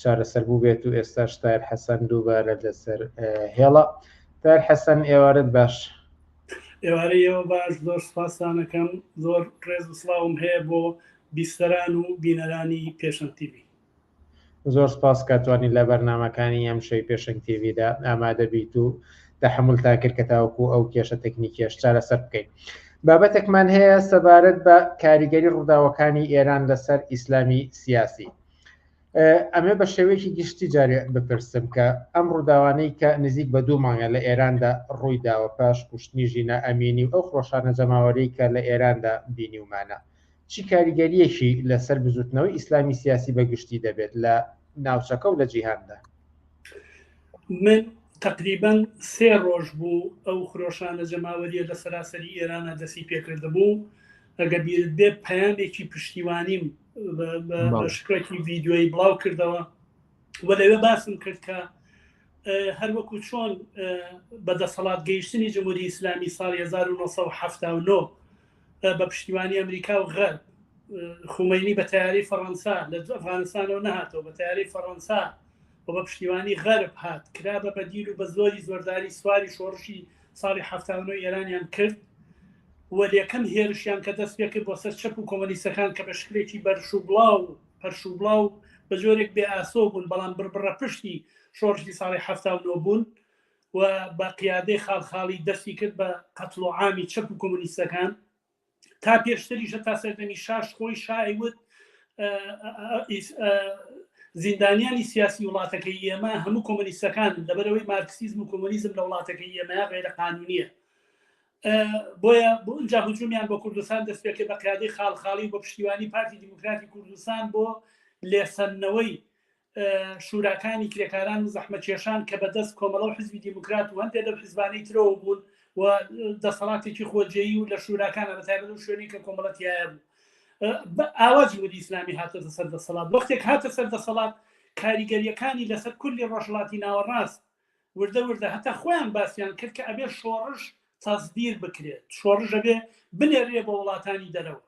چارەسەر بوو بێت و ئێستاش تایر حەسەن دووبارە لەسەر هێڵە تایر حەسەن ئێوارت باش ئێوارەیەوە باش زۆر سپاسانەکەم زۆر ڕێز و سڵاوم هەیە بۆ بیستەران و بینەرانی پێشەنگ تیڤی زۆر سپاس کاتوانی لە بەرنامەکانی ئەم شەوی پێشەنگ تیڤیدا ئامادە بیت و تەحموڵتان کرد کە تاوەکو ئەو کێشە تەکنیکیەش چارەسەر بکەین بابەتێکمان هەیە سەبارەت بە کاریگەری ڕووداوەکانی ئێران لەسەر ئیسلامی سیاسی ئەمێ بە شێوەیەکی گشتی جارێ بپرسم کە ئەم ڕووداوانەی کە نزیک بە 2 مانگە لە ئێراندا ڕووی داوە پاش کوشتنی ژینە ئەمینی و ئەو خۆشانە جەماوەرەی کە لە ئێراندا بینیومانە چی کاریگەریەکی لەسەر بزوتنەوەی ئیسلامی سیاسی بە گشتی دەبێت لە ناوچەکە و لە جیهاندا من تقریبا 3 ڕۆژ بوو ئەو خرۆشانە جەماوەریە لە سەراسەری ئێرانە دەستی پێکرده بوو ئەگە بیرت بێ پەیامێکی پشتیوانیم بە شکرێکی ڤیددیۆی بڵاو کردەوە و لەوێ باسم کرد کە هەروەکو چۆن بەدەسەڵات گەیشتنی جمهوری ئیسلامی ساڵی 1979 بە پشتیوانی ئەمریکا و غەرب خومەینی بە تەیاری فەڕەنسا لە ئەفغانستانەوە نەهاتەوە بە تەیاری فەڕەنسا و بە پشتیوانی غەرب هات کرابە بەدیل و بە زۆری زۆرداری سواری شۆڕشی ساڵی 79 ئێرانیان کرد و یەکەم هێرشیان کە دەست پێ کرد بۆ سەر چەپ و کۆمەلیستەکان کە بە شکلێکی پەرشوبڵاو بە جۆرێک بێ ئاسۆ بوون بەڵام بڕە پشتی شۆڕشی ساڵی 79 بوون و بە قیادەی خاڵخاڵی دەستی کرد بە قەتڵ و عامی چەپ و کۆمەلیستەکان تا پێشتریشە تا سەردەمی شاش خۆی شایوت زیندانیانی سیاسی وڵاتەکەی ئێمە هەموو کۆمۆنیستەکان لەبەرەوەی مارکسیزم و کۆمۆنیزم لە وڵاتەکەی ئێمە غێرە قانونیە. بۆیە بۆ ئەنجا هجومیان بۆ کوردستان دەست پێ کرد بە قیادەی خاڵخاڵی بۆ پشتیوانی پارتی دیموکراتی کوردستان بۆ لێسەنەوەی شوراکانی کرێکاران و زەحمەتکێشان کە بەدەست کۆمەڵە و حزبی دیموکرات و هەندێک لە حیزبانەی ترەوە بوون و دەسەڵاتێکی خۆجێیی و لە شوراکانە بەتایبەت و شوێنی کە کۆمەڵەتیایە بوو. ئاوا جمهوری ئیسلامی هاتە سەر دەسەڵات. وەختێک هاتە سەر دەسەڵات کاریگەریەکانی لەسەر کولی ڕۆژهەڵاتی ناوەڕاست وردە هەتا خۆیان باسییان کرد کە ئەبێ شۆڕش تەزدیر بکرێت، شۆڕژ ئەبێ بنێرێ بە وڵاتانی دەرەوە.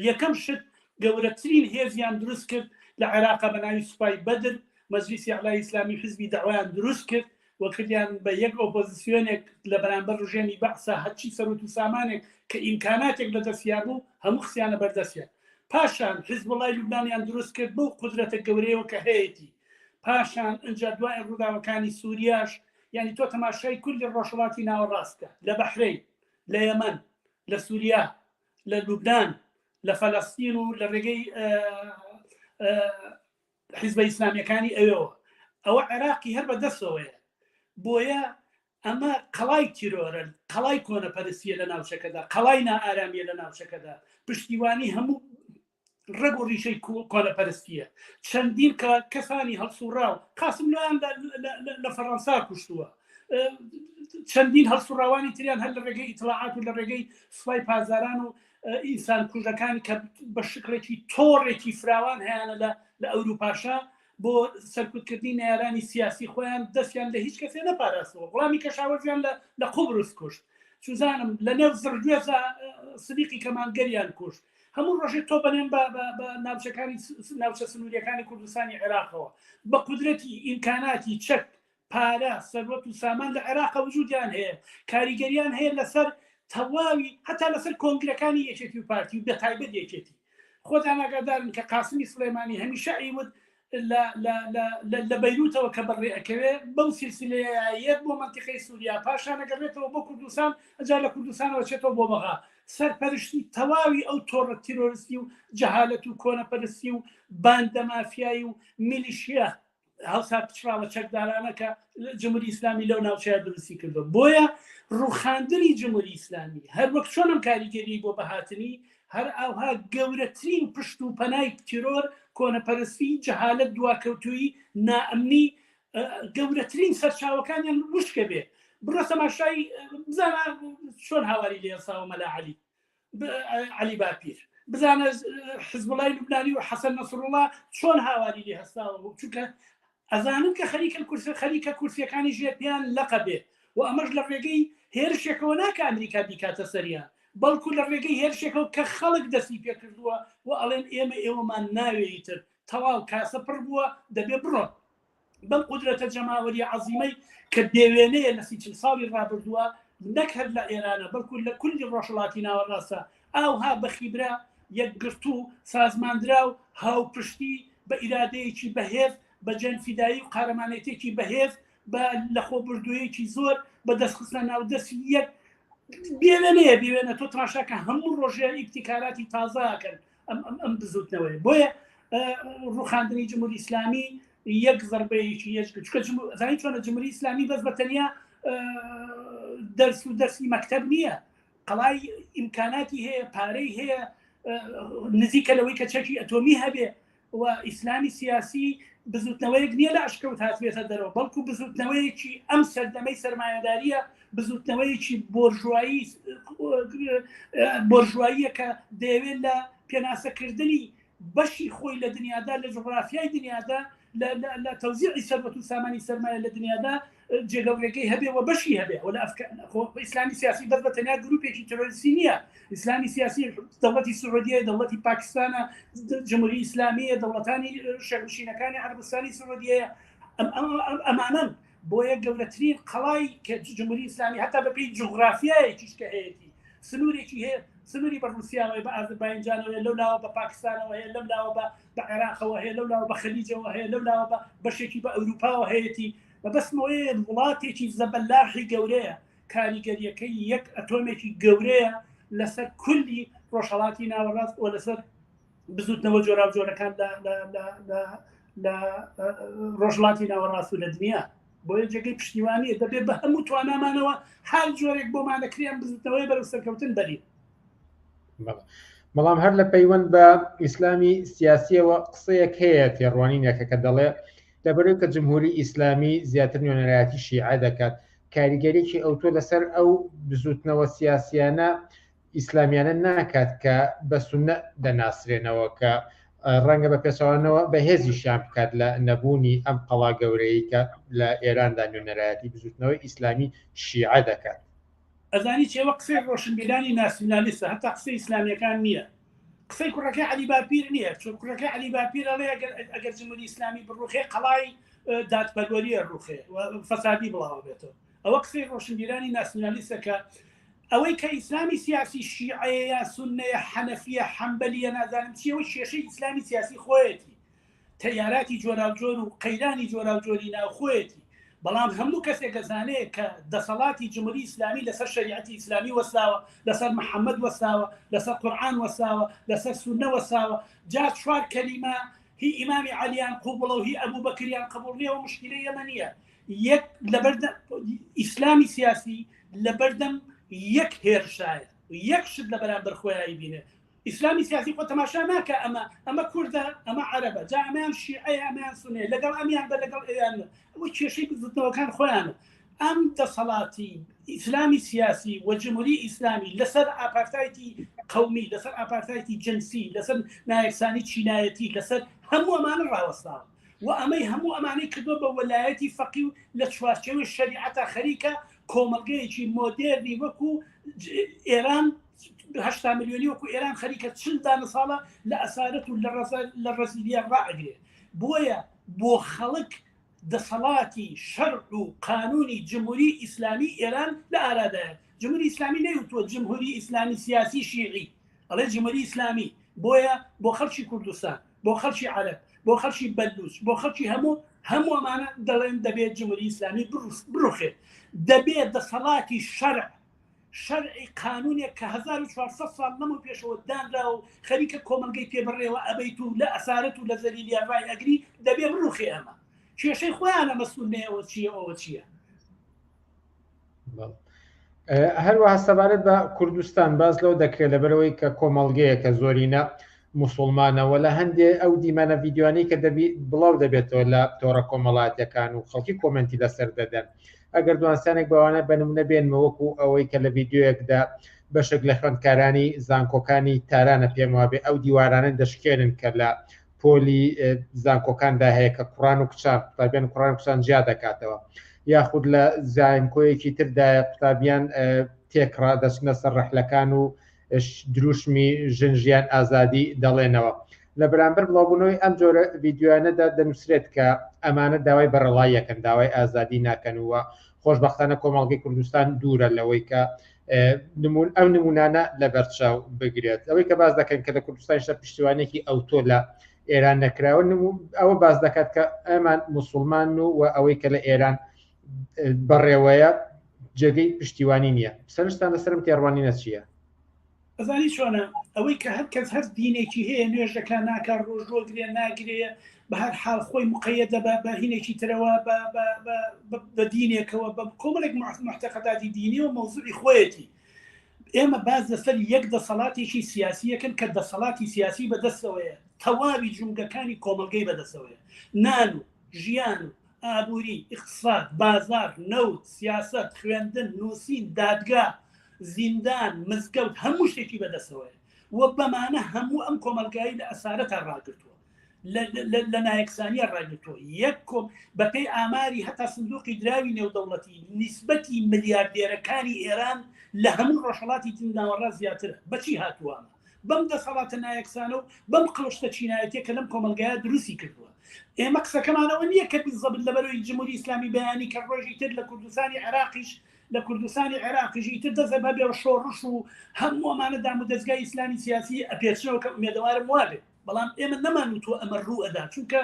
یەکەم شت گەورەترین هێزیان دروست کرد لە عێراقا بە ناوی سوپای بەدر، مەجلیسی ئەعلای ئیسلامی حزبی داوایان دروست کرد و کردیان بە یەک ئۆپۆزیسیۆنێک لە بەرامبەر ڕژێمی بەعسا هەرچی سەرۆت و سامانێک کە ئیمکاناتێک لە دەستیان بوو هەموو خسیانە بەردەستیان. پاشان حیزبوڵای لوبنانیان دروست کرد بۆ قودرەتە گەورەیەوە کە هەیەی. پاشان ئەنجا دوای ڕووداوەکانی سووریاش یعنی تۆ تەماشای کولی ڕۆژهەڵاتی ناوەڕاستە لە بەحرەین، لە یەمەن، لە سووریا، لە لوبنان، لە فەلەستین و لە ڕێگەی حیزبە ئیسلامیەکانی ئەوێەوە. ئەوە عێراقی هەر بەدەستەوەیە. بۆیە ئەمە قەڵای تیرۆرە، قەڵای کۆنەپەرستیە لە ناوچەکەدا، قەڵای نائارامیە لە ناوچەکەدا، پشتیوانی هەموو ڕێگ و ڕیشەی کۆنەپەرستیە. چەندین کە کەسانی هەڵسوڕاو قاسم لۆیان لە فەڕەنسا کوشتووە، چەندین هەڵسوڕاوانی تریان هەر لە ڕێگەی ئیتلاعات و لە ڕێگەی سوپای پازاران و ئینسان کوژەکانی کە بە شکلێکی تۆڕێکی فراوان هەیەە لە ئەوروپاشا بۆ سەرکوتکردنی نارانی سیاسی خۆیان دەستیان لە هیچ کەسێ نەپاراستەوە. وەڵامی کەشاوەزیان لە قوبرس کوشت، چوزانم لە نێو زڕگوێزە سدیقی کەمانگەریان کوشت. هەموو ڕۆژێک تۆ بەنێن بە ناوچەکانی ناوچە سنووریەکانی کوردستانی عێراقەوە بە قودرەتی ئیمکاناتی چەک، پارە، سەروەت و سامان لە عێراقا وجودیان هەیە، کاریگەریان هەیە لەسەر تەواوی هەتا لەسەر کۆنگرەکانی یەکێتی و پارتی و بەتایبەت یەکێتی. خۆتان ئاگادارن کە قاسمی سلەیمانی هەمیشە ئیوت لە بەیروتەوە کە بەڕێئەکەوێ بەو سیلسیلەیەت بۆ منتیقەی سووریا، پاشان ئەگەڕێتەوە بۆ کوردستان، ئەجا لە کوردستانەوە چێتەوە بۆ بەغا. سەرپەرشتی تەواوی ئەو تۆڕە تیرۆریستی و جەهالەت و کۆنەپەرستی و باندە مافیایی و میلیشیا هەڵسا پچراوە چەکدارانە کە جمهوری ئیسلامی لەو ناوچەیە دروستی کردو. بۆیە ڕوخاندنی جمهوری ئیسلامی هەر وەک چۆنم کاریگەری بۆ بەهاتنی هەر ئەوها گەورەترین پشت و پەنای تیرۆر، کۆنەپەرستی، جەهالەت، دواکەوتووی، نائەمنی گەورەترین سەرچاوەکانیان وشکە بێ. بڕۆ تەماشای بزانە چۆن هاواری لێ ئێساوە مەلا عەلی باپیر، بزانە حیزبوڵای لوبنانی و حەسەن نەسڕوڵڵا چۆن هاواری لێ هەستاوە، چونکە ئەزانن کە خەریکە کورسیەکانی ژێپیان لەقە بێ و ئەمەش لە ڕێگەی هێرشێکەوە ناکە ئەمریکا بیکاتە سەریان، بەڵکو لە ڕێگەی هێرشێکەوە کە خەڵک دەستی پێ کردووە و ئەڵێن ئێوەمان ناوێتر تەواو کاسە پڕ بووە دەبێ بڕۆن. بەم قودرەتە جەماوەری عەزیمەی کە دێوێنەیە لە 30 ساڵی ڕابردووە نەک هەر لە ئێرانە بەڵکو لە کولی ڕۆژهەڵاتی ناوەڕاستە ئاوها بەخیبرا یەکگرتو سازماندرا و هاوپشتی بە ئیرادەیەکی بەهێز، بە جەنفیدایی و قارەمانێتێکی بەهێز، بە لەخۆبردوویەکی زۆر، بە دەستخستنە ناودەستی یەک بێوێنەیە تۆ تەماشاکە هەموو ڕۆژێ ئیبتیکاراتی تازاکەن ئەم بزوتنەوەی. بۆیە ڕوخاندنی جمهوری ئیسلامی یەک زەربەیەکی زانی چۆنە جمهوری ئیسلامی بەس بەتەنیا دەرس و دەرسی مەکتەب نییە، قەڵای ئیمکاناتی هەیە، پارەی هەیە، نزیکە لەوەی کە چەکی ئەتۆمی هەبێ و ئیسلامی سیاسی بزوتنەوەیەک نییە لە عشکەوت هاتوێتە دەرەوە، بەڵکو بزوتنەوەیەکی ئەم سەردەمەی سەرمایەداریە، بزوتنەوەیەکی بۆرژواییە کە دەیەوێت لە پێناسەکردنی بەشی خۆی لە دنیادا، لە جغرافیای دنیادا، لە تەوزیعی سەروەت و سامانی سەرمایە لە دنیادا جێگەورەکەی هەبێ و بەشی هەبێ و لە ئیسلامی سیاسی بەس بەتەنیا گروپێکی تۆریستی نییە. ئیسلامی سیاسی دەوڵەتی سعودیە، دەوڵەتی پاکستانە، جمهوری ئیسلامیە، دەوڵەتانی شەرقشینەکانی عەرەبستانی سعودیەیە، ئەمانن. بۆیە گەورەترین قەڵای کە جمهوری ئیسلامی هەتا بەپێی جغرافیایەکیش کە هەیەی سنوورێکی هەیە، سنووری بە رووسیاوەی، بە ئازەربایجانەوە، لەولاوە بە پاکستانەوە هەیە، لەولاوە بە عێراقەوە هەیە، لەولاوە بە خەلیجەوە هەیە، لەولاوە بە بەشێکی بە ئەوروپاوە هەیەی. بەبەستمەوەی وڵاتێکی زەبەلاحی گەورەیە، کاریگەریەکەی یەک ئەتۆمێکی گەورەیە لەسەر کولی ڕۆژهەڵاتی ناوەڕاست و لەسەر بزوتنەوە جۆرا جۆرەکان لە ڕۆژڵاتی ناوەڕاست و لە دنیا بۆیە جێگەی پشتیوانی دەبێت بە هەموو توانامانەوە هەر جۆرێک بۆمانەکریان بزنەوەی بەرەو سەرکەوتن بەری. بەڵام هەر لە پەیوەند بە ئیسلامی سیاسیەوە قسەیەک هەیە تێڕوانینێکە کە دەڵێ لەبەرەوەی کە جمهوری ئیسلامی زیاتر نوێنەرایەتی شیعە دەکات کاریگەریەکی ئەوتۆ لەسەر ئەو بزوتنەوە سیاسیانە ئیسلامیانە ناکات کە بە سونە دەناسرێنەوە کە ڕەنگە بە پێچەوانەوە بە هێزیشیان بکات لە نەبوونی ئەم قەڵا گەورەی کە لە ئێراندا نوێنەرایەتی بزوتنەوەی ئیسلامی شیعە دەکات. ئەزانی چێوە قسەی ڕۆشنبیرانی ناسیۆنالیستە هەتا قسەی ئیسلامیەکان نییە، قسەی کوڕەکەی عەلی باپیر نییە، چون کوڕەکەی عەلی باپیر ئەڵێ ئەگەر جمهوری ئیسلامی بڕوخێ قەڵای دادپەروەریە ڕوخێ فەسادی بڵاو بێتەوە. ئەوە قسەی ڕۆشنبیرانی ناسیۆنالیستە کە ئەوەی کە ئیسلامی سیاسی شیعەیە یا سونەیە حەنەفیە حەمبەلیە نازانم چیەوەی کێشەی ئیسلامی سیاسی خۆیەتی تەیاراتی جۆراوجۆر و قەیرانی جۆراوجۆری ناوخۆیەتی. بەڵام هەموو کەسێک دەزانێت کە دەسەڵاتی جمهوری ئیسلامی لەسەر شریعەتی ئیسلامی وەساوە، لەسەر محەممەد وەساوە، لەسەر قورئان وەساوە، لەسەر سونە وەساوە، جا چوار کەلیمە هی ئیمامی عەلییان قوبڵە و هی ئەبوو بەکریان قبوڵ نییە و مشکلەی ئەمە نییە. یەک لەبەردەم ئیسلامی سیاسی لەبەردەم یەک هێرشایە یەک شت لە بەرامبەر خۆیایی بینێ. ئیسلامی سیاسی خۆ تەماشا ناکە ئەمە کوردە ئەمە عەرەبە، جا ئەمەیان شیعەیە ئەمەیان سونەیە، لەگەڵ ئەمیان بە لەگەڵ ئەویان ئەوە کێشەی بزوتنەوەکان خۆیانە. ئەم دەسەڵاتی ئیسلامی سیاسی و جمهوری ئیسلامی لەسەر ئاپارتایتی قەومی، لەسەر ئاپارتایتی جنسی، لەسەر نایەکسانی چینایەتی، لەسەر هەموو ئەمانە ڕاوەستاوە و ئەمەی هەموو ئەمانەی کردووە بە وەلایەتی فەقی و لە چوارچێوەی شەریعەتە خەریکە کۆمەڵگەیەکی مۆدێرنی وەکو ئێران 8 ملیۆنی وەکو ئێران خەریکە 40 ساڵە لە ئەسارەت و لە ڕەزیلیان ڕائەگرێ. بۆیە بۆ خەڵک دەسەڵاتی شەرع و قانونی جمهوری ئیسلامی ئێران لە ئارادایە. جمهوری ئیسلامی نەیوتووە جمهوری ئیسلامی سیاسی شیعی، ئەڵێ جمهوری ئیسلامی. بۆیە بۆ خەڵکی کوردستان، بۆ خەڵکی عەرەب، بۆ خەڵکی بەلوچ، بۆ خەڵکی هەموو ئەمانە دەڵێن دەبێت جمهوری ئیسلامی بڕوخێت، دەبێت دەسەڵاتی شەرعی قانونێک کە 1400 ساڵ لەمە پێشەوە دانرا و خەریکە کۆمەلگەی پێبڕێەوە ئەبەیت و لە ئەسارەت و لە زەلیلیان ڕای ئەگری دەبێت بڕوخێ. ئەمە کێشەی خۆیانە مەسئولێەوە چییە ئەوە چییە. هەروەها سەبارەت بە کوردستان باز لەو دەکرێت لەبەرەوەی کە کۆمەڵگەیە کە زۆرینە موسڵمانەوە لە هەندێ ئەو دیمانە ڤیددیوانەی کە بڵاو دەبێتەوە لە تۆڕە کۆمەڵاتیەکان و خەڵکی کۆمنتی لەسەر دەدەن. ئەگەر دوانسانێک بەوانە بەنمونە بێنمە وەکو ئەوەی کە لە ڤیددیۆیەکدا بەشێک لە خوێندکارانی زانکۆکانی تارانە پێم وابێ ئەو دیوارانە دەشکێنن کە لە پۆلی زانکۆکاندا هەیە کە کوڕان و کچان قوتابیان کوڕان و کچان جیا دەکاتەوە، یاخود لە زانکۆیەکی تردایە قوتابیان تێکڕا دەچنە سەر ڕەحلەکان و دروشمی ژنژیان ئازادی دەڵێنەوە. لە بەرامبەر بڵاوبوونەوەی ئەم جۆرە ڤیددیوانەدا دەنووسرێت کە ئەمانە داوای بەڕەڵای یەکەن، داوای ئازادی ناکەنەوە. خۆشبەختانە کۆمەڵگەی کوردستان دوورە لەوەی کە ئەو نمونانە لە بەرچاو بگرێت. ئەوەی کە باز دەکەن کە لە کوردستانیشە پشتیوانێکی ئەوتۆ لە ئێران نەکراوە، ئەوە باز دەکات کە ئەمان موسڵمان و ئەوەی کە لە ئێران بەڕێوەیە جێگەی پشتیوانی نییە. سەرشتان لەسەرم تێڕوانینە چییە؟ ئەزانی چۆنە ئەوەی کە هەر کەس هەر دینێکی هەیە نوێژەکە ناکار ڕۆژۆگرێ ناگرێ بە هەر حاڵ خۆی مقەیەدە بە هینێکی ترەوە بە دینێکەوە بە کۆمەڵێک محتەقەداتی دینی و مەوزوعی خۆیەتی. ئێمە باز لەسەر یەک دەسەڵاتێکی سیاسیەکەن کە دەسەڵاتی سیاسی بەدەستەوەیە، تەواوی جومگەکانی کۆمەلگەی بەدەستەوەیە، نان و ژیان و ئابووری، اقتصاد، بازار، نەوت، سیاست، خوێندن، نووسین، دادگا، زیندان، مزگەوت، هەموو شتێکی بەدەستەوەیە و بەمانە هەموو ئەم کۆمەلگایی لە ئەسارەتە ڕاگرتووە، لە نایەکسانیە ڕاگرتووە. یەک کۆم بەپێی ئاماری هەتا سندوقی دراوی نێودەوڵەتی نیسبەتی ملیاردێرەکانی ئێران لە هەموو ڕۆژهەڵاتی ناوەڕاست زیاترە. بەچی هاتووانە؟ بەم دەسەڵاتە نایەکسانە و بەم قڵشتە چینایەتیە کە لەم کۆمەلگایە دروستی کردووە. ئێمە قسەکەمانەوە نییە کە بیزەبت لەبەرەوەی جمهوری ئیسلامی بەیانی کە ڕۆژی تر لە کوردستانی عێراقیش ئیتر دەزە بەبێ شۆڕش و هەموو ئەمانە دام و دەستگای ئیسلامی سیاسی ئەپێچنەوە کە ئومێدەوارم وابێت. بەڵام ئێمە نەمانوتووە ئەمە ڕوو ئەدا، چونکە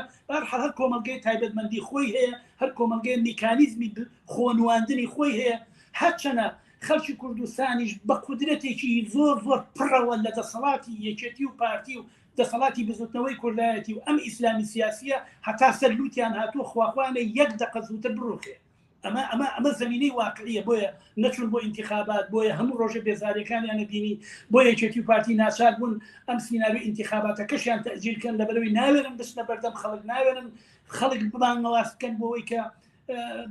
هەر کۆمەلگەی تایبەتمەندی خۆی هەیە، هەر کۆمەلگەی میکانیزمی خۆنواندنی خۆی هەیە. هەرچەنە خەڵکی کوردستانیش بە قودرەتێکی زۆر پڕەوە لە دەسەڵاتی یەکێتی و پارتی و دەسەڵاتی بزوتنەوەی کوردایەتی و ئەم ئیسلامی سیاسیە هەتا سەرلوتیان هاتووە خواخوانە یەک دقە زووتر بڕوخێ ئەمە زمینەی واقعیە بۆیە نەچون بۆ انتخابات بۆیە هەموو ڕۆژە بێزاریەکانیان نەبینی بۆ یەکێتی و پارتی ناچار بوون ئەم سیناوی انتخاباتەکەشیان تەجیلکەن لەبەرەوەی ناوێنن بچنە بەردەم خەڵک ناوێنن خەڵک بمانەواسکەن بۆەوەی کە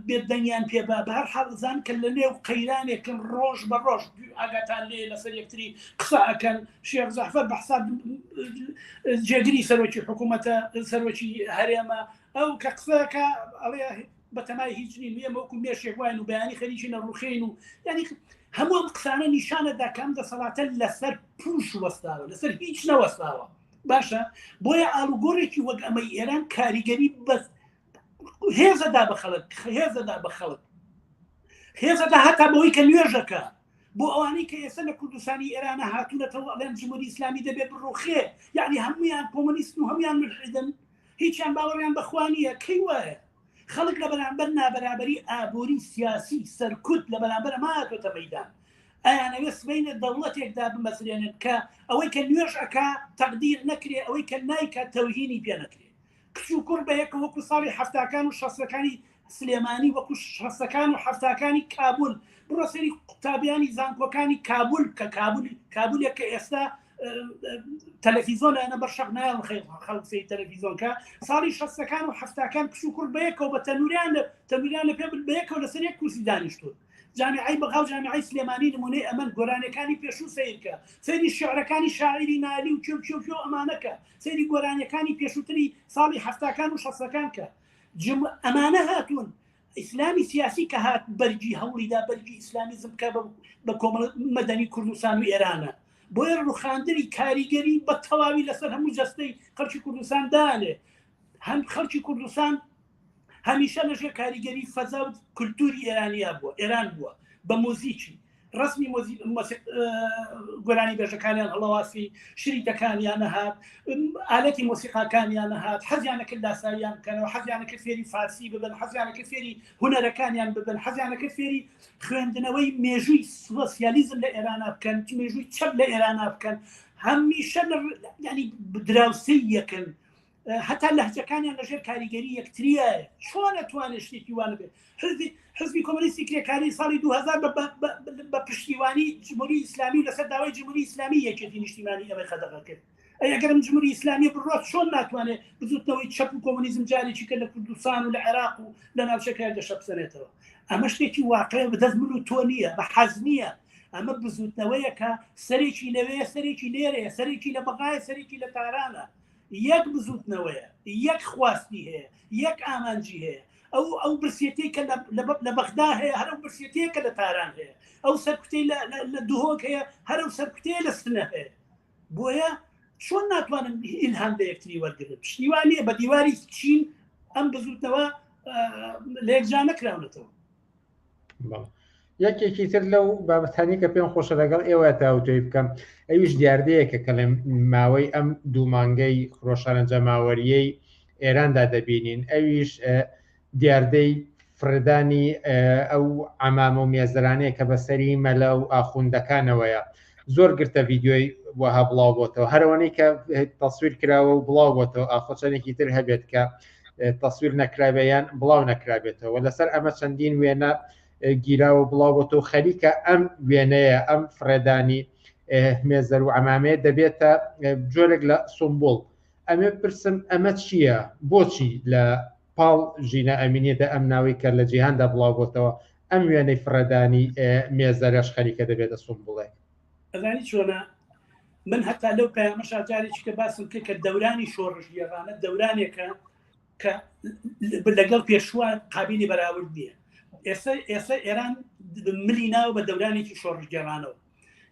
بێت دەنگیان پێ بە هەر حەڵزان کە لە نێو قەیرانێکن ڕۆژ بە ڕۆژ ئاگاتان لێ لەسەر یەکتری قسە ئەکەن شێخ زەعفەر بە حساب جێگیری سەرۆکی حکوومەتە سەرۆکی هەرێمە ئەو کە قسەکە ئەڵێ بەتەمای هیچ نین ئێمە وەکو مێشێک وایە و بەیانی خەریکی نەڕوخێن و ینی هەموو ئەم قسانە نیشانەدا کەم دەسەڵاتە لەسەر پوش وەستاوە لەسەر هیچ نەوەستاوە باشە بۆیە ئاڵوگۆڕێکی وەک ئەمەی ئێران کاریگەری بەس هێزەدا بە خەڵک هێزەدا هەتا بەوەی کە نوێژەکە بۆ ئەوانەی کە ئێستا لە کوردستانی ئێرانە هاتوونەتەوە ئەڵێن جمهوری ئیسلامی دەبێت بڕوخێ یعنی هەمویان کۆمۆنیست و هەمویان ملحیدن هیچیان باوەڕیان بەخوا نییە کەی وایە خەڵک لە بەرامبەر نابەرابەری ئابووری سیاسی سەرکوت لە بەرامبەر ماتۆتە مەیدان ئەیانەوێ سبەینە دەوڵەتێکدا بمەسرێنن کە ئەوەی کە نوێژ ئەکا تەقدیر نەکرێ ئەوەی کە نایکە تەوهینی پێ نەکرێ کچ و کوڕ بەیەکە وەکو ساڵی هەفتاکان و شەسەکانی سلێمانی وەکو شەسەکان و هەفتاکانی کابول بڕۆ سەری قوتابیانی زانکۆکانی کابول کە کابولێک کە ئێستا تەلەڤیزۆن ئەنە بەرشەق نایڵ خەڵکسەی تەلەڤیزۆنکە ساڵی شەسەکان و هەفتاکان کچ و کوڕ بەیەکەوە بە تەنوریان لە پێ بەیەکەوە لەسەر یەک کورسی دانیشتون جامعی بەغاو جامعی سلێمانی نمونەی ئەمەن گۆرانەکانی پێشوو سیرکە سەیری شێعرەکانی شاعری نالی و کێو ئەمانەکە سەیری گۆرانەکانی پێشووتری ساڵی هەفتاکان و شەسەکان کە ئەمانە هاتوون ئیسلامی سیاسی کە هات بەرگی هەوڵیدا بەرگی ئیسلامیزم کە بە کۆمەڵ مەدەنی کوردستان و ئێرانە بۆیە ڕوخاندنی کاریگەری بە تەواوی لەسەر هەموو جەستەی خەڵکی کوردستان دانێ هەم خەڵکی کوردستان هەمیشە لەژێر کاریگەری فەزا و کولتوری ئێران بووە بە مۆزیکی ڕسمی گۆرانی بێژەکانیان هەڵەواسی شریتەکانیان هات ئالەتی مۆسیقاکانیان هات حەزیانەکە لاساریان بکەنەوە حەزیانەکە فێری فارسی ببن حەزیانەکە فێری هونەرەکانیان ببن حەزیانەکە فێری خوێندنەوەی مێژووی سۆسیالیزم لە ئێران بکەن مێژووی چەپ لە ئێران بکەن هەمیشە ینی دراوسەی یەکەن هەتا لەهجەکانیان لەژێر کاریگەری یەکتریە چۆن ئەتوانێت شتێکی وانە بێت حزبی کۆمۆنیستی کرێکاری ساڵی 2000 بە پشتیوانی جمهوری ئیسلامی و لەسەر داوای جمهوری ئیسلامی یەکێتی نیشتیمانی ئەمە خەدەغە کرد ئەگەرم جمهوری ئیسلامی بڕات چۆن ناتوانێت بزوتنەوەی چەپ و کۆمۆنیزم جارێکی کە لە کوردستان و لە عێراق و لە ناوچەکان دەشەبسەرێتەوە ئەمە شتێکی واقعە بەدەست من و تۆ نییە بە حەز نییە ئەمە بزوتنەوەیە کە سەرێکی لەوەیە سەرێکی لێرەیە سەرێکی لە بەغایە سەرێکی لە تارانە یەک بزوتنەوەیە یەک خواستی هەیە یەک ئامانجی هەیە ئەو برسێتی کە لە بەغدا هەیە هەرو برسێتی کە لە تاران هەیە ئەو سەرکوتەی لە دوهۆک هەیە هەرو سەرکوتەیە لە سنە هەیە بۆیە چۆن ناتوانن ئیلهام بە یەکتری وەرگرن پشتیوانیە بە دیواری چین ئەم بزوتنەوە لە یەکجا نەکراونەتەوە یەکێکی تر لەو بابەتانی کە پێم خۆشە لەگەڵ ئێوە تاوتۆی بکەم ئەویش دیاردەیەکە کە لە ماوەی ئەم دوو مانگەی ڕۆژشانەنجەماوەریەی ئێراندا دەبینین ئەویش دیاردەی فردانی ئەو عەمامە و مێزرانەیە کە بەسەری مەلە و ئاخوندەکانەوەیە زۆر گرتە ڤیدیۆی وەها بڵاو بۆتەوە هەروەنەی کە تەسویر کراوە و بڵاو بۆتەوە ئاخۆچەنێکی تر هەبێت کە تەسویر نەکرابێیان بڵاو نەکرابێتەوە لەسەر ئەمە چەندین وێنە گیراوە بڵاو بۆتەوە خەریکە ئەم وێنەیە ئەم فرێدانی مێزەر و عەمامەیە دەبێتە جۆرێک لە سمبۆڵ ئەمێ پرسم ئەمە چییە بۆچی لە پاڵ ژینە ئەمینێتە ئەم ناوی کە لە جیهاندا بڵاو بۆتەوە ئەم وێنەی فرێدانی مێزەرەش خەریکە دەبێتە سمبۆڵێک ئەزانی چۆنە من هەتا لەو پەیامەش جارێکی کە باسم کرد کە دەورانی شۆڕژگێڕانە دەورانێکە کە لەگەڵ پێشوان قابلی بەراورد نییە ئێستا ئێران ملی ناو بە دەورانێکی شۆڕژگێڕانەوە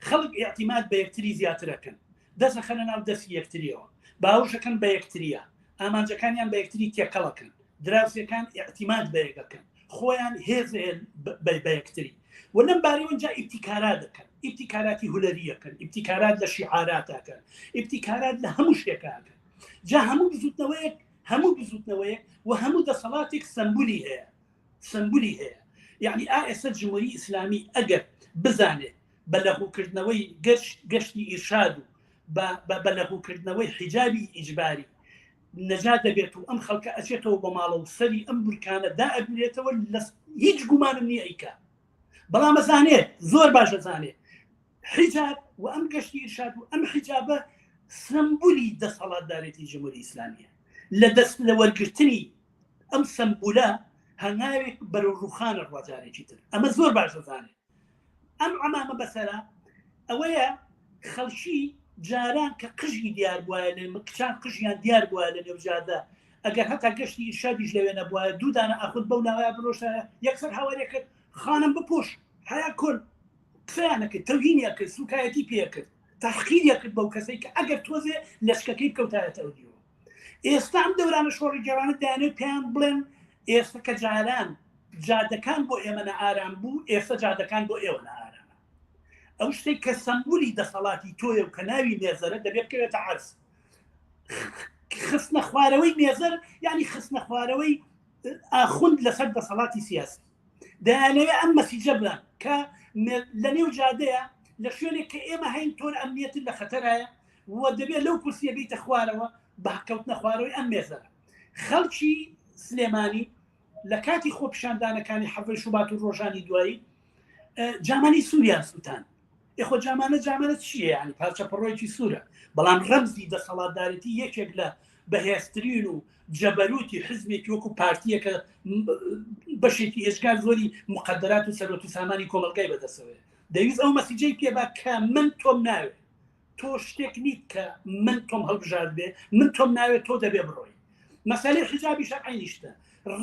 خەڵک ئیعتیماد بە یەکتری زیاترەکەن دەستە خەنە ناو دەستی یەکتریەوە باوشەکەن بە یەکتریە ئامانجەکانیان بە یەکتری تێکەڵەکەن دراوسەکان ئیعتیماد بە یەکەکەن خۆیان هێز بە یەکتری و لەم بارەوەنجا ئیبتیکارات دەکەن ئیبتیکاراتی هولەریەکەن ئیبتیکارات لە شیعاراتەکەن ئیبتیکارات لە هەموو شتێکەکەن جا هەموو بزوتنەوەیەک و هەموو دەسەڵاتێک سمبولی هەیە یعنی ئێستا جمهوری ئیسلامی ئەگەر بزانێت بە لەغوکردنەوەی گەشتی ئیرشاد و بە لەهوکردنەوەی حیجابی ئیجباری نەجات دەبێت و ئەم خەڵکە ئەچێتەوە بە ماڵە و سەری ئەم بورکانە دائەبرێتەوە هیچ گومانم نییە ئەیکا بەڵام ئەزانێت زۆر باش ئەزانێت حیجاب و ئەم گەشتی ئیرشاد و ئەم حیجابە سمبولی دەسەڵاتدارێتی جمهوری ئیسلامیە لە دەست لە وەرگرتنی ئەم سمبولە هەنگاوێک بەرەو ڕووخانە ڕواجارێکی تر ئەمە زۆر باش دەزانێت ئەم عەمامە بەسەرا ئەوەیە خەڵکی جاران کە قژی دیار بووە لە کچان قژیان دیار بووە لە نێوجادە ئەگەر هەتا گەشتی ئیرشادیش لەوێ نەبووە دوودانە ئاخود بەو ناوایە بڕۆشە یەکسەر هاوارێکرد خانم بپۆش هەیە کۆن قسەیانەکرد تەوهینیان کرد سوکایەتی پێکرد تەحقیریان کرد بەو کەسەی کە ئەگەر تۆزێ لەشکەکەی بکەوتایەتەوە دیوە ئێستا ئەم دەورانە شۆڕی جوانە دایانێت پێیان بڵێن ئێستا کە جاران جادەکان بۆ ئێمە نەئارام بوو ئێستا جادەکان بۆ ئێوە نەئارامە ئەو شتێک کە سمبولی دەسەڵاتی تۆیە و کە ناوی مێزەرە دەبێت بکەوێتە عەرز خستنە خوارەوەی مێزەر یعنی خستنە خوارەوەی ئاخوند لەسەر دەسەڵاتی سیاسی دەیانەوێت ئەم مەسیجە بڵێن کە لە نێو جادەیە لە شوێنێک کە ئێمە هەین تۆر ئەمنیەتن لە خەتەرایە و دەبێت لەو کورسیە بیتە خوارەوە بەکەوتنە خوارەوەی ئەم مێزەرە خەڵکی سلێمانی لە کاتی خۆپیشاندانەکانی حەڤەی شوبات و ڕۆژانی دوایی جامانی سووریان سووتان ئێخۆ جامانە چییە ینی پاچەپەڕۆیەکی سوورە بەڵام ڕەمزی دەسەڵاتدارەتی یەکێک لە بەهێزترین و جەبەروتی حزبێکی وەکو پارتیەکە بەشێکی هێشگار زۆری مقدرات و سەرۆت و سامانی کۆمەلگای بەدەسەوەێ دەویست ئەو مەسیجەی پێبا کە من تۆم ناوێت تۆ شتێک نیت کە من تۆم هەڵبژارد بێ من تۆم ناوێت تۆ دەبێ بڕۆی مەسەلەی حیجابی شەرعی نیشتە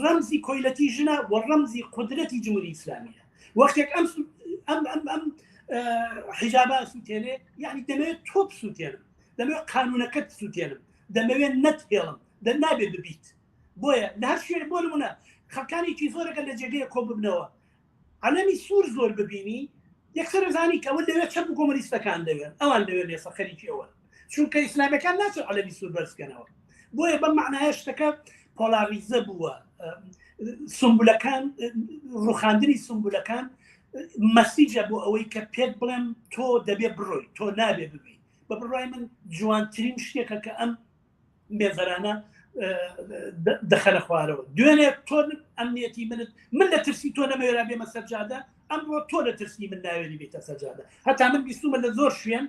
ڕەمزی کۆیلەتی ژنە و ڕەمزی قودرەتی جمهوری ئیسلامیە وەختێک ئەم حیجابە سووتێنێ یعنی دەمەوێت تۆ بسووتێنم دەمەوێت قانونەکەت بسووتێنم دەمەوێت نەتهێڵم نابێت ببیت بۆیە لە هەر شوێن بۆ نمونە خەڵکانێکی زۆرەکە لە جێگەیە کۆ ببنەوە عەلەمی سوور زۆر ببینی یەکسەر زانی کە ئەوە دەوێت چەند کۆمۆنیستەکان دەوێت ئەوان دەوێت لێسە خەریکی ئەوە چونکە ئیسلامەکان ناچێت عەلەمی سوور بەرزکەنەوە بۆیە بەم معنایە شتەکە پۆلاریزە بووە سمبولەکان ڕوخاندنی سمبولەکان مەسیجە بۆ ئەوەی کە پێت بڵێم تۆ دەبێ بڕۆی تۆ نابێ ببی بە بڕای من جوانترین شتێکە کە ئەم مێزەرانە دەخەنە خوارەوە دوێنێ تۆ ئەمنیەتی من لە ترسی تۆ نەمەوێرا بێمە سەرجادە ئەمڕۆ تۆ لە ترسی من ناوێنی بێتە سەرجادە هەتا من بیستومە لە زۆر شوێن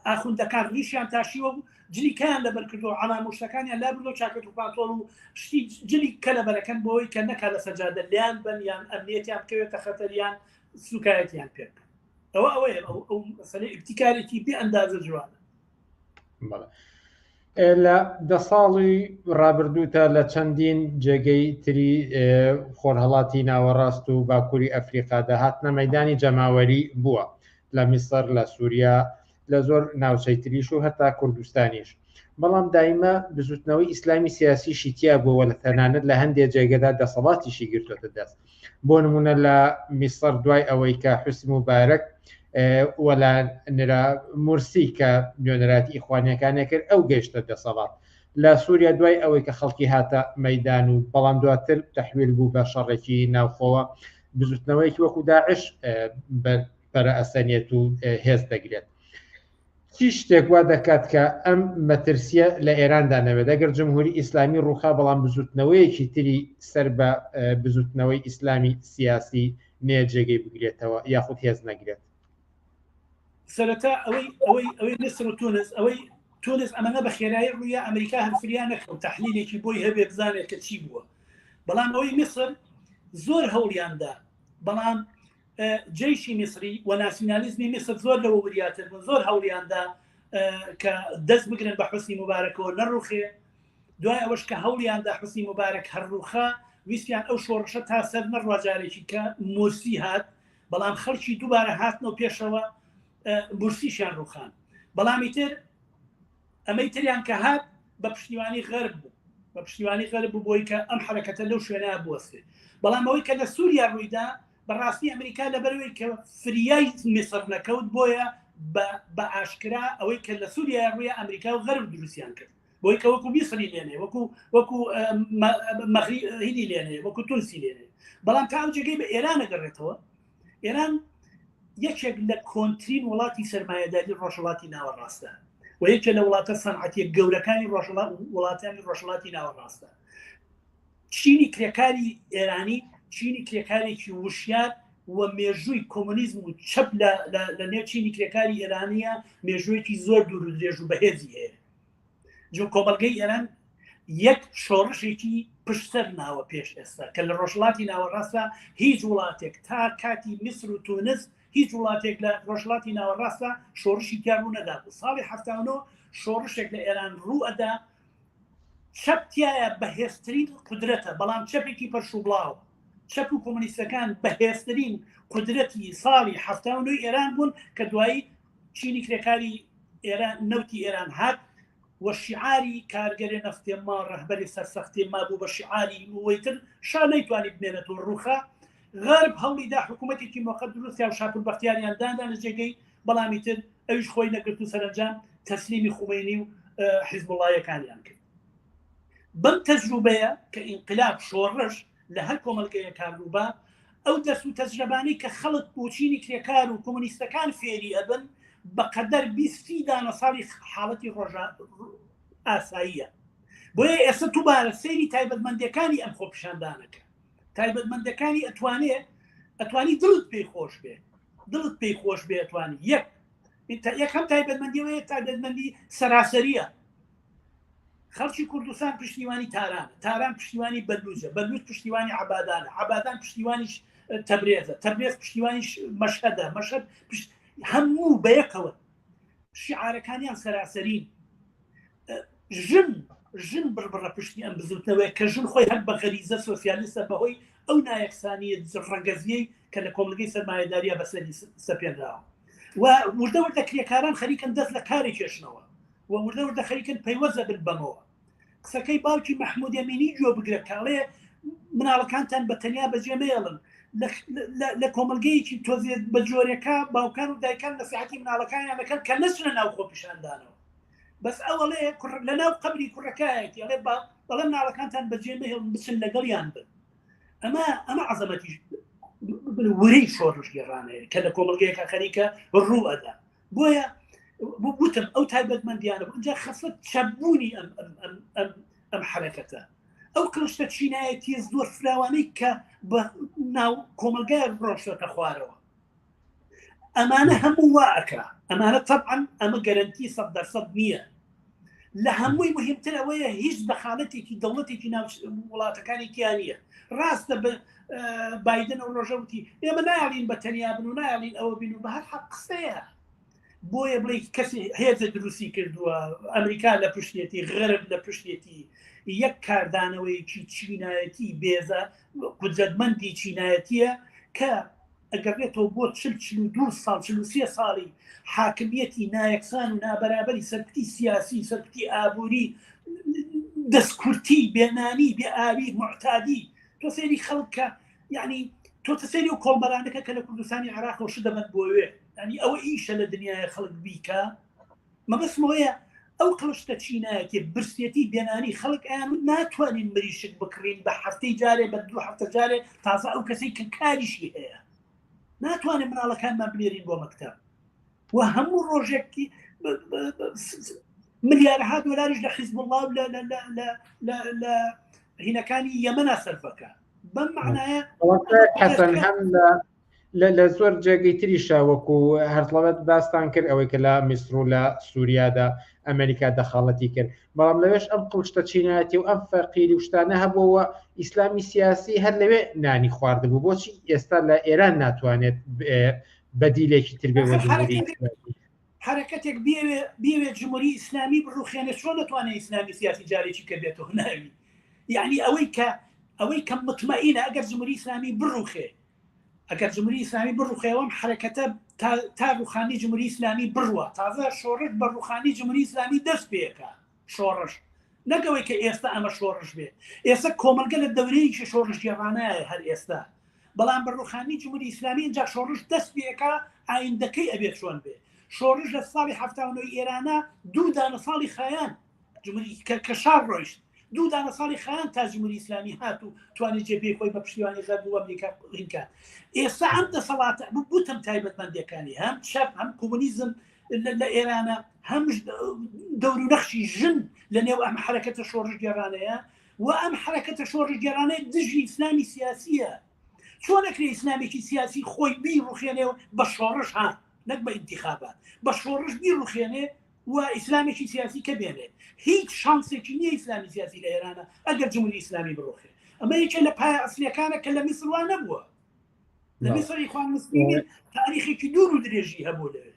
ئاخوندەکان ڕیشیان تاشیوە و جلیکیان لەبەر کردەوە ئەمامۆشتەکانیان لا بردەوە چاکەت و پانتۆڵ و شتی جلی کە لەبەرەکەن بۆەوەی کە نەکا لە سەرجادە لیان بەمیان ئەمنیەتیان بکەوێتە خەتەریان سوکایەتیان پێ ئەوەیە ئەو مەسەلەی ئیبتیکارێکی بێ ئەندازە جوانە لە 10 ساڵی ڕابردووتە لە چەندین جێگەی تری خۆرهەڵاتی ناوەڕاست و باکووری ئەفریقادا هاتنە مەیدانی جەماوەری بووە لە میسر لە سووریا لە زۆر ناوچەی تریش و هەتا کوردستانیش بەڵام دایمە بزوتنەوەی ئیسلامی سیاسی شیتیا بووە لە تەنانەت لە هەندێک جێگەدا دەسەڵاتیشی گرتوۆتە دەست بۆ نمونە لە میسر دوای ئەوەی کە حوسنی موبارەک وەلا نرا مرسی کە نوێنەراتی ئیخوانیەکانە کرد ئەو گەیشتە دەسەڵات لە سووریا دوای ئەوەی کە خەڵکی هاتە مەیدان و بەڵام دواتر تەحویل بوو بە شەڕێکی ناوخۆوە بزوتنەوەیکی وەکو داعش بەرە ئەسەنێت و هێز دەگرێت چی شتێک وا دەکات کە ئەم مەترسیە لە ئێراندا نەوێت ئەگەر جمهوری ئیسلامی ڕووخا بەڵام بزوتنەوەیەکی تری سەر بە بزوتنەوەی ئیسلامی سیاسی نێ جێگەی بگرێتەوە یاخود هێز نەگرێت سەرەتا ئەوەی نسر و تونس ئەمەنە بە خێرایی ڕوویە ئەمریکا هەرفریان نەکەوت تەحلیلێکی بۆی هەبێ بزانێت کە چی بووە بەڵام ئەوەی میسر زۆر هەوڵیاندا بەڵام جێشی میسری و ناسیۆنالیزمی میسر زۆر لەوە وریاتر بوون زۆر هەوڵیاندا کە دەست بگرن بە حوسنی موبارەکەوە نەڕوخێ دوای ئەوەش کە هەوڵیاندا حوسنی موبارەک هەرڕوخا ویستیان ئەو شۆڕشە تا سەر نەڕواجارێکی کە مرسی هات بەڵام خەڵکی دووبارە هاتنەوە پێشەوە مرسیشیان ڕوخان بەڵامی تر ئەمەی تریان کە هات بە پشتیوانی غەرب بوو بە پشتیوانی غەرب بوو بۆی کە ئەم حرەکەتە لەو شوێنە بوەستێ بەڵام ئەوەی کە لە سووریا ڕوویدا بەڕاستی ئەمریکا لەبەرەوەی کە فریای میسر نەکەوت بۆیە بە ئاشکرا ئەوەی کە لە سووریا ڕوویە ئەمریکا و غەرب دروستیان کرد بۆی کە وەکو میسری لێنێ وەکو مەغریبی لێنێ وەکو تونسی لێنێ بەڵام تا ئەو جێگەی بە ئێران نەگەڕێتەوە ئێران یەکێک لە کۆنترین وڵاتی سەرمایەداری ڕۆژهەڵاتی ناوەڕاستە و یەکێ لە وڵاتە سەنعەتیە گەورەکانی وڵاتانی ڕۆژهەڵاتی ناوەڕاستە. چینی کرێکاری ئێرانی چینی کرێکارێکی وشیار و مێژووی کۆمونیزم و چەپ لە نێو چینی کرێکاری ئێرانیە مێژوویەکی زۆر دوور و درێژ و بەهێزی هەیە. جو کۆمەلگەی ئێران یەک شۆڕشێکی پشتسەر ناوە پێش ئێستا کە لە ڕۆژهەڵاتی ناوەڕاستە هیچ وڵاتێک تا کاتی میسر و تونس هیچ وڵاتێک لە ڕۆژهەڵاتی ناوەڕاستە شۆڕشی تیا ڕوو نەدابوو. ساڵی 79 شۆڕشێک لە ئێران ڕوو ئەدا چەپتیایە بەهێزترین قودرەتە بەڵام چەپێکی پەرشوبڵاو چەپ و کۆمونیستەکان بەهێزترین قودرەتی ساڵی 79 ئێران بوون کە دوایی چینی کرێکاری ئێران نەوتی ئێران هات و شعاری کارگەری نەفتێما ڕەهبەری سەرسەختێما بوو بە شعاری وەیتر شا نەیتوانی بمێنێتەوە ڕووخە غەرب هەوڵیدا حکوومەتێکی مۆقەت دروستیا و شاپور بەختیاریان دانا لە جێگەی بەڵامی تر ئەویش خۆی نەگرت و سەرنجام تەسلیمی خومینی و حیزبوڵایەکانیان کرد. بەم تەجروبەیە کە ئینقلاب شۆڕش لە هەر کۆمەلگەیە کاروبا ئەو دەست و تەجربانەی کە خەڵک بۆچینی کرێکار و کۆمونیستەکان فێری ئەبن بەقەدەر 20 دانە ساڵی حاڵەتی ڕۆژە ئاساییە. بۆیە ئێستا دووبارە سەیری تایبەتمەندەکانی ئەم خۆپیشاندانەکە تایبەتمەندەکانی ئەتوانی دڵت پێی خۆش بێ دڵت پێی خۆش بێ ئەتوانی یەکەم تایبەتمەندیەوەیە تایبەتمەندی سەراسەریە. خەڵکی کوردستان پشتیوانی تاران پشتیوانی بەلوجە بەلوج پشتیوانی عەبادانە عەبادان پشتیوانیش تەبرێزە تەبرێز پشتیوانیش مەشهەدە مەشهەد هەموو بەیەکەوە شیعارەکانیان سەراسەرین. ژن بڕبڕە پشتی ئەم بزوتنەوەی کە ژن خۆی هەر بە غەریزە سۆسیالیستە بەهۆی ئەو نایەکسانیە ڕەنگەزیەی کە لە کۆمەلگەی سەرمایەداریە بەسەری سەپێنراوە و وردەوردە کرێکاران خەریکن دەست لە کاری کێشنەوە و وردەوردە خەریکن پەیوەزە بن بەمەوە. قسەکەی باوکی مەحموود ئەمینی گوێ بگرە کاڵێ مناڵەکانتان بە تەنیا بەجێمێڵن لە کۆمەلگەیەکی تۆزێت بە جۆرێکە باوکان و دایکان نەسیحەتی مناڵەکانیان دەکەن کە نەچنە ناو خۆپیشاندانەوە بەس ئەوەڵێ لە ناو قەبری کوڕەکایەتی ئەڵێ بەڵێ مناڵەکانتان بەجێمێڵن بچن لەگەڵیان بن. ئەمە عەزەمەتی وەرەی شۆڕش گێڕانەیە کە لە کۆمەلگەیەکە خەریکە ڕوو ئەدا. بۆیە وتم ئەو تایبەتمەندیانە اینجا خەفەت چەبوونی ئەم حرەکەتە ئەو کڵشتە چینایەتی زۆر فراوانەی کە بە ناو کۆمەلگای ڕۆشتە خوارەوە ئەمانە هەموو وا ئەکرا ئەمانە طبعاً ئەمە گەرنتی 100% نییە. لە هەمووی مهمتر ئەوەیە هیچ دەخالەتێکی دەوڵەتێکی ناو وڵاتەکانی تیانە. ڕاستە بایدن و ڕۆژەوتی ئێمە نایڵین بە تەنیا بن و نایڵین ئەوە بین و بە هەر حەق قسەیە. بۆیە بڵێ کەسی هێزە دروستی کردووە ئەمریکا لە پشتێتی غەرب لە پشتێتی یەک کاردانەوەیکی چینایەتی بێزە قودرەتمەندی چینایەتیە کە ئەگەڕێتەوە بۆ 42 ساڵ 43 ساڵی حاکمیەتی نایەکسان و نابەرابەری سەرکتی سیاسی سەرکتی ئابووری دەستکورتی بێنانی بێ ئاوی معتادی تۆ سێری خەڵکە یعنی تۆ تەسێری و کۆڵبەرانەکە کە لە کوردستانی عێراقەوە شدەمەند بۆوێ ینی ئەوە ئیشە لە دنیای خەڵک بیکە مەبەستمەوەیە ئەو قڵشتە چینایەتی برسێتی بێنانی خەڵک ئەیان ناتوانین مریشک بکڕین بە هەفتەی جارێ بە 2 هەفتە جارێ تازە ئەو کەسەی کە کاریشی هەیە ناتوانین مناڵەکانمان بنێرین بۆ مەکتەب و هەموو ڕۆژێکی ملیارها دۆلاریش لە حیزب الله لە هینەکانی یەمەنا سەرفەکە بەم معنایە حەسەن هەم لە زۆر جێگەی تریشە وەکو هەرزڵەوەت باستان کرد ئەوەی کە لە میسر و لە سووریادا ئەمریکا دەخاڵەتی کرد بەڵام لەوێش ئەم قڵشتە چینایەتی و ئەم فەقیری و شتانە هەبووەوە ئیسلامی سیاسی هەر لەوێ نانی خواردبوو بۆچی ئێستا لە ئێران ناتوانێت بەدیلێکی تر بێ جمهوری حرەکەتێک بێوێ جمهوری ئیسلامی بڕوخێنێ چۆن نتوانێت ئیسلامی سیاسی جارێکی کە بێتەوە ناوی یعنی ئەوەی کە مطمئینە ئەگەر جمهوری ئیسلامی بڕوخێ ئەگەر جمهوری ئیسلامی بڕوخێەوەم حرەکەتە تا ڕوخانی جمهوری ئیسلامی بڕوە تازە شۆڕش بە ڕوخانی جمهوری ئیسلامی دەست پێەکە شۆڕش نەگەوەی کە ئێستا ئەمە شۆڕش بێ ئێستا کۆمەلگە لە دەورەیەکی شۆڕش گێڕانایە هەر ئێستا بەڵام بە ڕوخانی جمهوری ئیسلامی اینجا شۆڕش دەست پێەکە ئایندەکەی ئەبێت چۆن بێ شۆڕش لە ساڵی 79 ئێرانە 2 دانە ساڵی خایان کە شار ڕۆیشت دوو دانە ساڵی خان تا جمهوری ئیسلامی هات و توانێت جێبێ خۆی بە پشتیوانی غەرب و ئەمریکا ڕینکات. ئێستا ئەم دەسەڵاتە بوتم تایبەتمەندیەکانی هەم چەپ هەم کۆمونیزم لە ئێرانە هەمش دەور و نەخشی ژن لە نێو ئەم حرەکەتە شۆڕش گێڕانەیە و ئەم حرەکەتە شۆڕش گێڕانەیە دژی ئیسلامی سیاسیە. چۆن نەکرێ ئیسلامێکی سیاسی خۆی بیڕوخێنێەوە بە شۆڕش هات نەک بە ئینتیخابات بە شۆڕش بیڕوخێنێ و ئیسلامێکی سیاسی کە بێنێ. هیچ شانسێکی نییە ئیسلامی سیاسی لە ئێرانە ئەگەر جمهوری ئیسلامی بڕۆخێ. ئەمە یەکێ لە پایە ئەسلیەکانە کە لە میسر وا نەبووە. لە میسر ئیخوان مسلمین تاریخێکی دوور و درێژی هەبوو لەوێ.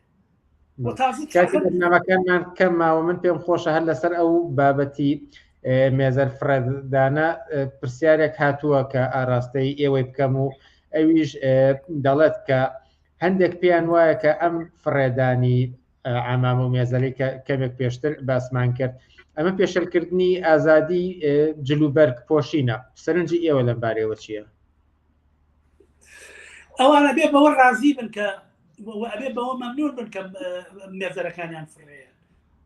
بەرنامەکانمان کەمماوە من پێم خۆشە هەر لەسەر ئەو بابەتی مێزەر فرەدانە پرسیارێک هاتووە کە ئاراستەی ئێوەی بکەم و ئەویش دەڵێت کە هەندێک پێیان وایە کە ئەم فڕێدانی ئامامە و مێزەری کە کەمێک پێشتر باسمان کرد ئەمە پێشەلکردنی ئازادی جلوبەرگ پۆشینە. سەرنجی ئێوە لەم بارەوە چییە؟ ئەوانە بێ بەوە ڕازی بن کە ئەبێ بەوە مەمنون بن کە مێزەرەکانیان فڕێیە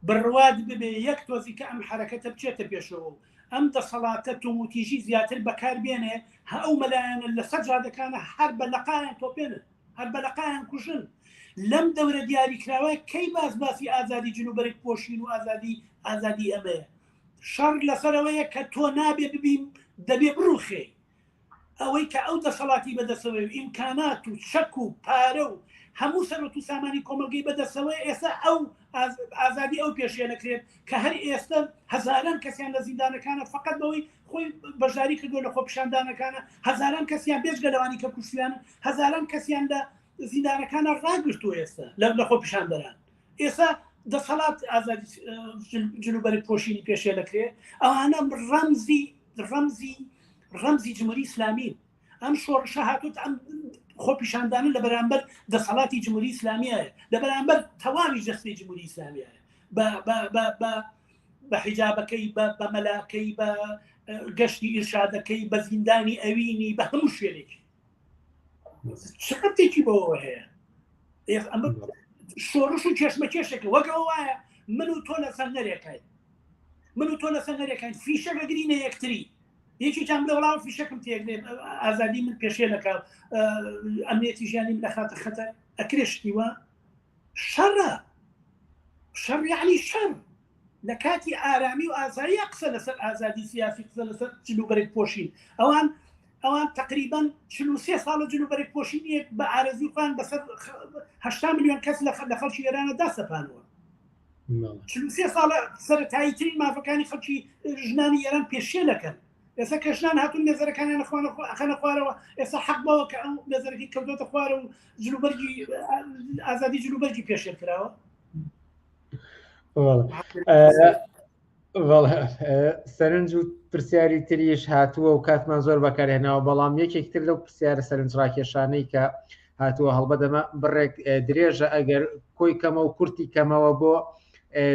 بڕواد ببێ یەک تۆزی کە ئەم حرەکەتە بچێتە پێشەوە ئەم دەسەڵاتە توموتیژی زیاتر بەکار بێنێ ئەو مەلایەنە لە سەرجادەکانە هەر بە لەقایان تۆپێنن هەر بە لەقایان کوژن. لەم دەورە دیاریکراوە کەی باسی ئازادی جنوبەرگ پۆشین و ئازادی ئەمەیە شەڕ لەسەرەوەیە کە تۆ نابێ ببین دەبێ بڕوخێ. ئەوەی کە ئەو دەسەڵاتی بەدەسەوەی و ئیمکانات و شەک و پارە و هەموو سەرۆت و سامانی کۆمەلگەی بەدەسەوەی ئێستا ئەو ئازادی ئەو پێشێنەکرێت کە هەر ئێستا هەزاران کەسیان لە زیندانەکانە فقط بەوەی خۆی بەشداری کردو لە خۆپیشاندانەکانە هەزاران کەسیان بێژگەلەوانی کە کوشتیان هەزاران کەسیان لە زیندانەکانە ڕاگرتووە ئێستا لە خۆپیشاندەران. ئێستا دەسەڵات ئازادی جنوبەرگ پۆشینی پێشێنەکرێت ئەوانە ڕەمزی جمهوری ئیسلامی. ئەم شۆڕشە هاتووت ئەم خۆپیشاندانە لە بەرامبەر دەسەڵاتی جمهوری ئیسلامیایە لە بەرامبەر تەواوی جەستەی جمهوری ئیسلامیایە بە حیجابەکەی بە مەلاکەی بە گەشتی ئیرشادەکەی بە زیندانی ئەوینی بە هەموو شوێنێکی شقەتێکی بەوە هەیە. ئەمە شۆڕش و کێشمەکێشێکە وەکەوە وایە من و تۆ لە سەنەرێکین من و تۆ لە سەنەرێکین فیشەکە گرینە یەکتری یەکی چند لە وڵاو فیشەکەم تێگرێت ئازادی من پێشێنەکە ئەمنیەتی ژیانی من لە خاتە خەتەر ئەکرێشتیوە شەڕە شەڕ یعنی شەڕ لە کاتی ئارامی و ئازایی قسە لەسەر ئازادی سیاسی قسە لەسەر جنوبەرگ پۆشین ئەوان تقریبا 43 ساڵە جنوبەرگ پۆشینیە بە ئارەزوی خۆیان بەسەر 8 میلیۆن کەس لە خەڵکی ئێرانە داسەپانوە 43 ساڵە سەرەتاییترین مافەکانی خەڵکی ژنانی ئێران پێشێنەکەن. ئێستا کەژنان هاتوون مێزەرەکانیان خەنە خوارەوە ئێستا حەق بەوە کە ئەو مێزەرەکی کەوتۆتە خوارە و جنوبەرگی ئازادی جنوبەرگی پێشێن کراوە. سەرنج و پرسیاری تریش هاتووە و کاتمان زۆر بەکارهێناوە بەڵام یەکێکتر لەو پرسیارە سەرنج ڕاکێشانەی کە هاتووە هەڵبەدەمە بڕێک درێژە ئەگەر کۆی کەمە و کورتی کەمەوە بۆ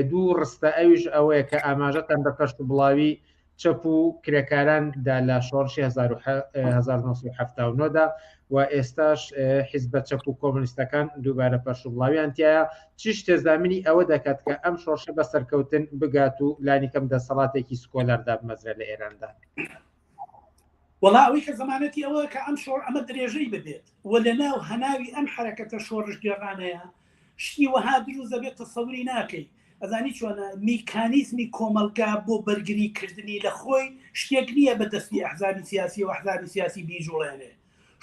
دوو ڕستە ئەویش ئەوەیە کە ئاماژەتان بە پەشت و بڵاوی چەپ و کرێکاراندا لە شۆڕشی 1970دا و ئێستاش حیزبە چەپ و کۆمونیستەکان دووبارە پەرشوبڵاویان تایە چیش تێزامینی ئەوە دەکات کە ئەم شۆڕشە بە سەرکەوتن بگات و لانیکەم دەسەڵاتێکی سکۆلاردا بمەزرە لە ئێراندا. وەڵا ئەوەی کە زمانەتی ئەوە کە ئەم شۆڕ ئەمە درێژەی ببێت و لە ناو هەناوی ئەم حرەکەتە شۆڕش گێڕانەیە شتی وەها دروست دەبێت تەسەووری ناکەی. ئەزانی چۆنە میکانیزمی کۆمەلگا بۆ بەرگریکردنی لە خۆی شتێک نییە بەدەستی ئەحزابی سیاسی و ئەحزابی سیاسی بیژوڵێنێ.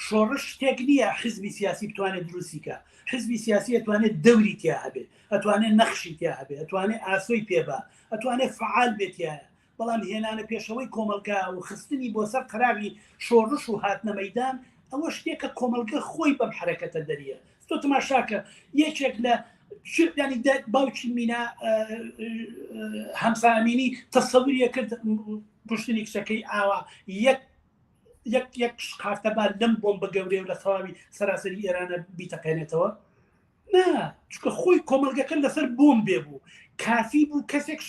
شۆڕش شتێک نییە حزبی سیاسی بتوانێت دروستیکە. حزبی سیاسی ئەتوانێت دەوری تیا هەبێت، ئەتوانێت نەخشی تیا هەبێت، ئەتوانێت ئاسۆی پێبا، ئەتوانێت فعال بێتیایە. بەڵام هێنانە پێشەوەی کۆمەلگا و خستنی بۆ سەر قەراغی شۆڕش و هاتنە مەیدان ئەوە شتێکە کۆمەلگە خۆی بەم حرەکەتە دەریە. تۆ تەماشاکە یەکێک لە ینی باوکی مینا هەمسامینی تەسەووریە کرد پشتنی کچەکەی ئاوا یەک قارتەبار لەم بۆم بە گەورەی و لە تەواوی سەراسەری ئێرانە بیتەکەنێتەوە. نا چکە خۆی کۆمەلگەکە لەسەر بۆم بێبوو کافی بوو کەسێک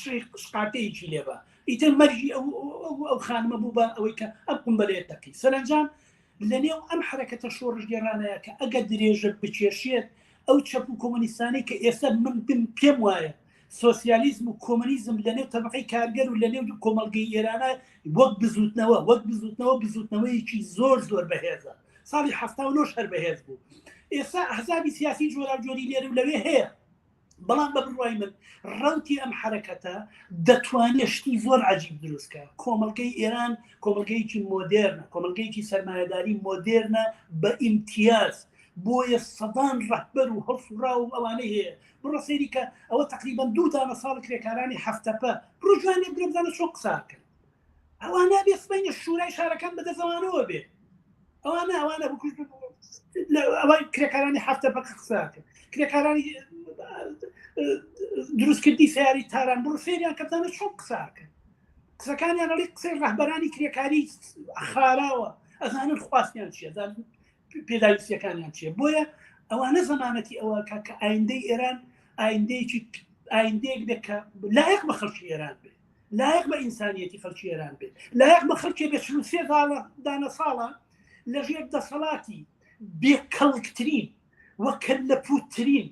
شقاتەیەکی لێبە ئیتر مەرجی ئەو خانمە بوو بە ئەوەی کە ئەم قومبەلەیە دەکەی. سەرنجام لە نێو ئەم حرەکەتە شۆڕش گێڕانەیە کە ئەگە درێژە بچێشێت ئەو چەپ و کۆمونیستانی کە ئێستا من پێم وایە سۆسیالیزم و کۆمونیزم لە نێو تەبقەی کارگەر و لە نێو کۆمەڵگەی ئێرانە وەک بزوتنەوەیکی زۆر بەهێزە. ساڵی 79 هەر بەهێز بوو. ئێستا ئەحزابی سیاسی جۆراوجۆری لێرە و لەوێ هەیە، بەڵام بە بڕوای من ڕەوتی ئەم حرەکەتە دەتوانێت شتی زۆر عەجیب دروستکە. کۆمەڵگەی ئێران کۆمەڵگەیەکی مۆدێرنە، کۆمەڵگەیەکی سەرمایەداری مۆدێرنە بە ئیمتیاز، بۆیە سەدان ڕەهبەر و هەڵسوڕا و ئەوانەی هەیە. بڕۆ سەیری کە ئەوە تقریباً 2 دانە ساڵ کرێکارانی هەفتەپە بڕۆ جوانێ برێ بزانە چۆن قساکەن. ئەوانە بێ سبەینە شورای شارەکان بەدەزەوانەوە بێ، ئەوانە ئەوە کرێکارانی هەفتەپە قساکەن، کرێکارانی دروستکردی سیاری تاران بڕۆ فێریان کەدانە چۆن قساکەن. قسەکانیان ئەڵێ قسەی ڕەهبەرانی کرێکاری خاراوە، ئەزانن خواستیان چیە، پێداویستیەکانیان چیە. بۆیە ئەوانە زەمانەتی ئەوە کە ئایندەی ئێران ئایندەیەک بێت کە لایەق بە خەڵکی ئێران بێت، لایەق بە ئینسانیەتی خەڵکی ئێران بێت، لایەق بە خەڵکی بێت 43 دانە ساڵە لەژێر دەسەڵاتی بێکەڵکترین وە کەللەپووتترین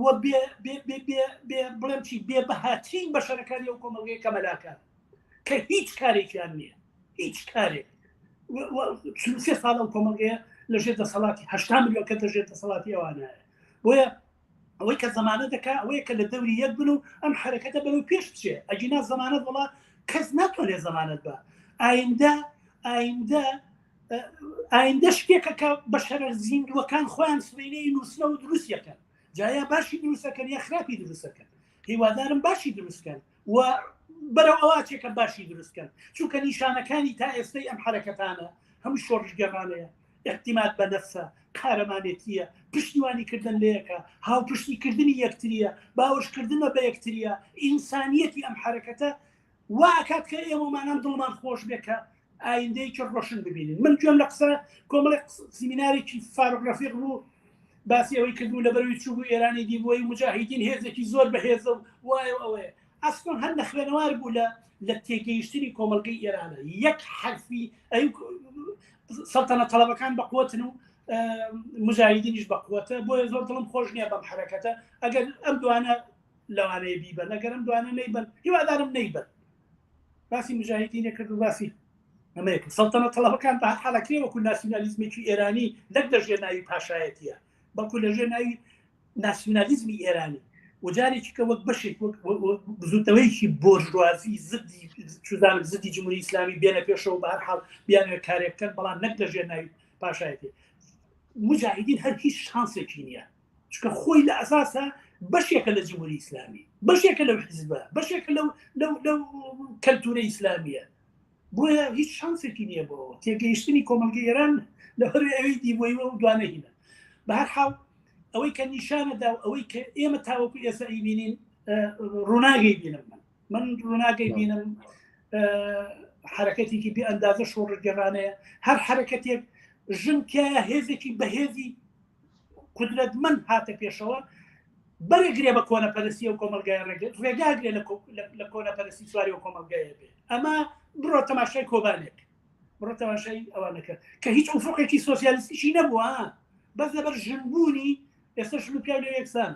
وە بڵێم چی بێبەهاترین بەشەرەکانی ئەو کۆمەڵگەی کەمەلاکان کە هیچ کارێکیان نییە، هیچ کارێک. 43 ساڵ ئەو کۆمەڵگەیە لەژێر دەسەڵاتی 80 ملیۆن کە لەژێر دەسەڵاتی ئەوانایە. بۆیە ئەوەی کە زەمانە دەکا ئەوەیە کە لە دەوری یەک بن و ئەم حرەکەتە بەرەو پێش بچێ. ئەجینا زەمانەت وڵا کەس ناتوانێت زەمانەت بە ئایندە شتێکە کە بەشەرە زیندوەکان خۆیان سبەینەی نووسنە و دروستیەکەن، جایا باشی دروستەکەن یا خراپی دروستەکەن. هیوادارم باشی دروستکەن و بەرەو ئەواچێکە باشی دروستکەن، چونکە نیشانەکانی تا ئێستای ئەم حرەکەتانە هەموو شۆڕژگەڕانەیە، احتیماد بە نەفسە، قارەمانێتیە، پشتیوانیکردن لە یەکە، هاوپشتیکردنی یەکتریە، باوەشکردنە بە یەکتریە، ئینسانیەتی ئەم حرەکەتە واکات کە ئێمەمانان دڵمان خۆش بێکە ئایندەیەکی ڕۆشن ببینین. من گوێم لە قسە کۆمەڵێک سیمینارێکی فاروق ڕەفیق بوو باسی ئەوەی کردبوو لە بەروی چوو ئێرانی دیبووی مجاهیدین هێزێکی زۆر بەهێزە و وایە ئەوەیە. ئەسڵن هەر لە خوێنەوار بوو لە تێگەیشتنی کۆمەڵگەی ئێرانە. یەک حرفی سەڵتەنە تەڵەبەکان بەقوتن و مجاهیدینیش بەقوتە، بۆیە زۆر دڵم خۆش نییە بەم حرەکەتە. ئەگەر ئەم دوانە لەوانەیە بیبن، ئەگەر ئەم دوانە نەیبن هیوادارم نەیبن. باسی مجاهیدینە کرد و باسی ئەمەیەکە سەڵتەنە تەڵەبەکان بە هەر حاڵەکەی وەکو ناسیۆنالیزمێکی ئێرانی نەک لەژێر ناوی پاشایەتیە، بەڵکو لەژێر ناوی ناسیۆنالیزمی ئێرانی وجارێکی کە وەک بەشێک بزوتەوەیکی بۆرژوازی زدی جمهوری ئیسلامی بێنە پێشەوە بە هەر حاڵ بیانوێت کارێک بکەن، بەڵام نەک لەژێر ناوی پاشایەتی. مجاهیدین هەر هیچ شانسێکی نییە، چونکە خۆی لە ئەساسە بەشێکە لە جمهوری ئیسلامی، بەشێکە لەو حیزبە، بەشێکە لەو کەلتورە ئیسلامیە. بۆیە هیچ شانسێکی نییە بۆ تێگەیشتنی کۆمەڵگەی ئێران لە هەروی ئەوەی دیبوویەوە و دوانەهینە. بە هەر حاڵ ئەوەی کە نیشانەدا و ئەوەی کە ئێمە تاوەکو ئێستا ئیبینین ڕووناگەی بینم، من ڕووناگەی بینم حرەکەتێکی بێ ئەندازە شۆڕگەڕانەیە. هەر حرەکەتێک ژنکایە هێزێکی بەهێزی قودرەتمەند هاتە پێشەوە بەرەگرێ بە کۆنەپەرستی و کۆمەلگای ڕێگاگرێ لە کۆنەپەرستی سواری و کۆمەلگایە بێ. ئەمە بڕۆ تەماشای کۆبانێک، بڕۆ تەماشای ئەوانەکە کە هیچ ئوفقێکی سۆسیالیستیشی نەبووە، بەس لەبەر ژنبوونی ئێستا شلو پیاو لە یەکسان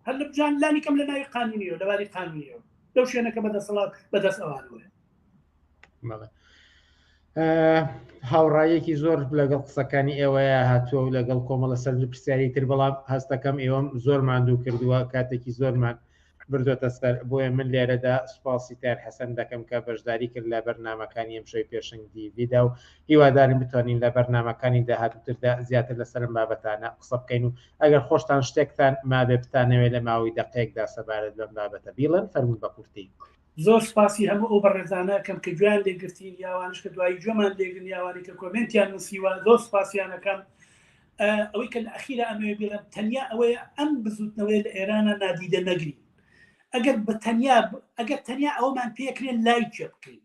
هەر لە بجان لانی کەم لە ناوی قانونیەوە لەواری قانونیەوە لەو شوێنەکە بەدەسەڵات بەدەست ئەوانوێ. هاوڕایەکی زۆر لەگەڵ قسەکانی ئێوەیە هاتووە و لەگەڵ کۆمەڵە سەرنج پرسیاری تر، بەڵام هەستەکەم ئێوەم زۆر ماندوو کردووە، کاتێکی زۆرمان بردوۆتە سەر. بۆیە من لێرەدا سوپاسی تار حەسەن دەکەم کە بەشداری کرد لە بەرنامەکانی ئەم شەوی پێشنگی ویدا و هیوادارم بتوانین لە بەرنامەکانی داهاتووتردا زیاتر لەسەرم بابەتانە قسە بکەین و ئەگەر خۆشتان شتێکتان مابێ بتانەوێت لە ماوەی دەقەیەکدا سەبارەت بەم بابەتە بیڵن فەرمون بە کورتی. زۆر سپاسی هەموو ئەو بەڕێزانەکەم کە گویان لێگرتین یاوانش کە دوایی جۆمان لێگرن یاوانی کە کۆمنتیان نووسیوە، زۆر سپاسیانەکەم. ئەوەی کە لە ئەخیرە ئەمەوێ بڵێم تەنیا ئەوەیە ئەم بزوتنەوەی لە ئێرانە نادیدە نەگرین. ئەگەر تەنیا ئەومان پێکرێن لایکە بکەین،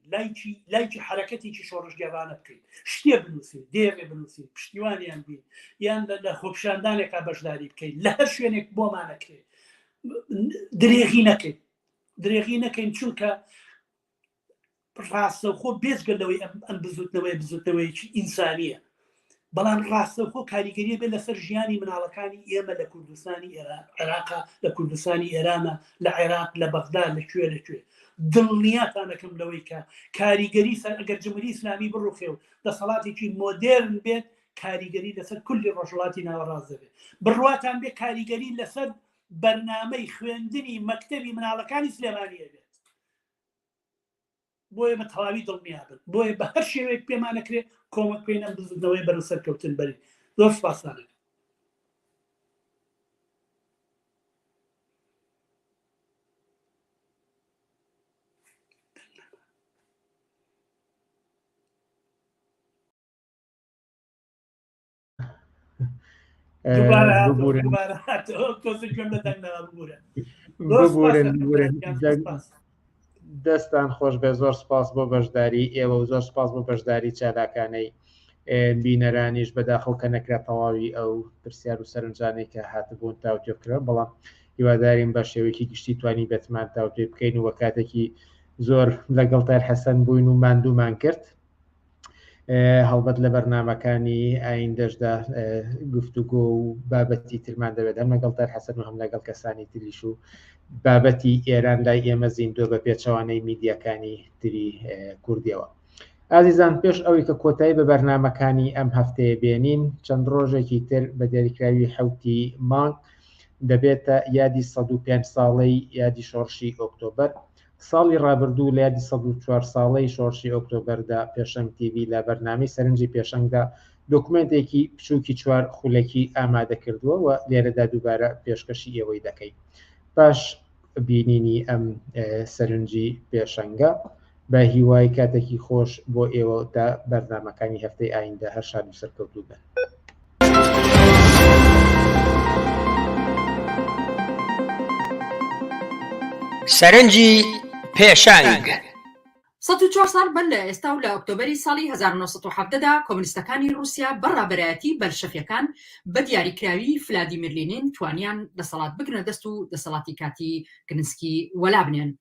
لایکی حرەکەتێکی شۆڕژگەڕانە بکەین، شتێ بنووسین، دێڕێ بنووسین، پشتیوانیان بین، یان لە خۆپشاندانێکا بەشداری بکەین، لە هەر شوێنێک بۆمانەکرێت، درێغی نەکەین چونکە ڕاستەوخۆ بێزگە لەوەی ئەم بزوتنەوەیکی ئینسانیە. بەڵام ڕاستەوخۆ کاریگەریە بێت لەسەر ژیانی مناڵەکانی ئێمە لە کوردستانی عێراقا، لە کوردستانی ئێرانە، لە عێراق، لە بەغدا، لەکوێ دڵنیاتانەکەم لەوەی کە کاریگەری ئەگەر جمهوری ئیسلامی بڕوخێ و دەسەڵاتێکی مۆدێرن بێت کاریگەری لەسەر کولی ڕۆژهەڵاتی ناوەڕاست دەبێت. بڕواتان بێ کاریگەری لەسەر بەرنامەی خوێندنی مەکتەبی مناڵەکانی سلێمانیە بێت. بۆیە بە تەواوی دڵنیا بن، بۆیە بە هەر شێوەیەک پێمانەکرێ کۆمەک پێێنە بزنەوەی بەرەسەر کەوتن بەری. زۆر سپاسانە. دەستان خۆش بێ. زۆر سپاس بۆ بەشداری ئێوە و زۆر سپاس بۆ بەشداری چالاکانەی بینەرانیش بەداخەو کە نەکرا تەواوی ئەو پرسیار و سەرنجانەی کە هاتبوون تاوتێبکرا، بەڵام هیواداریم بە شێوەیەکی گشتی توانی بێتمان تاوتێ بکەین و وە کاتێکی زۆر لەگەڵ تار حەسەن بووین و ماندوومان کرد. هەڵبەت لە بەرنامەکانی ئایندەشدا گفتوگۆ و بابەتی ترمان دەوێت هەم لەگەڵ تار حەسەن و هەم لەگەڵ کەسانی تریش و بابەتی ئێران لای ئێمە زیندوە بە پێچەوانەی میدیەکانی تری کوردیەوە. ئازیزان، پێش ئەوەی کە کۆتایی بە بەرنامەکانی ئەم هەفتەیە بێنین، چەند ڕۆژێکی تر بە دیاریکراوی حوتی مانگ دەبێتە یادی 105 ساڵەی یادی شۆڕشی ئۆکتۆبەر. ساڵی ڕابردوو لە یادی 104 ساڵەی شۆڕشی ئۆکتۆبەردا پێشەنگ تیڤ لە بەرنامەی سەرنجی پێشەنگدا دۆکمنتێکی بچووکی 4 خولەکی ئامادە کردووە و لێرەدا دووبارە پێشکەشی ئێوەی دەکەین. باش بینینی ئەم سەرنجی پێشەنگە بە هیوای کاتێکی خۆش بۆ ئێوە دا بەرنامەکانی هەفتەی ئایندە هەر شاد و سەرکەوتوو بن. سەرنجی پێشەنگ 104 ساڵ بەر لە ئێستا و لە ئۆکتۆبەری ساڵی 1970دا کۆمونیستەکانی رووسیا بەڕابەرایەتی بەلشەفیەکان بە دیاریکراوی ڤلادیمیر لێنین توانیان دەسەڵات بگرنە دەست و دەسەڵاتی کاتی گرنسکی وەلابنێن.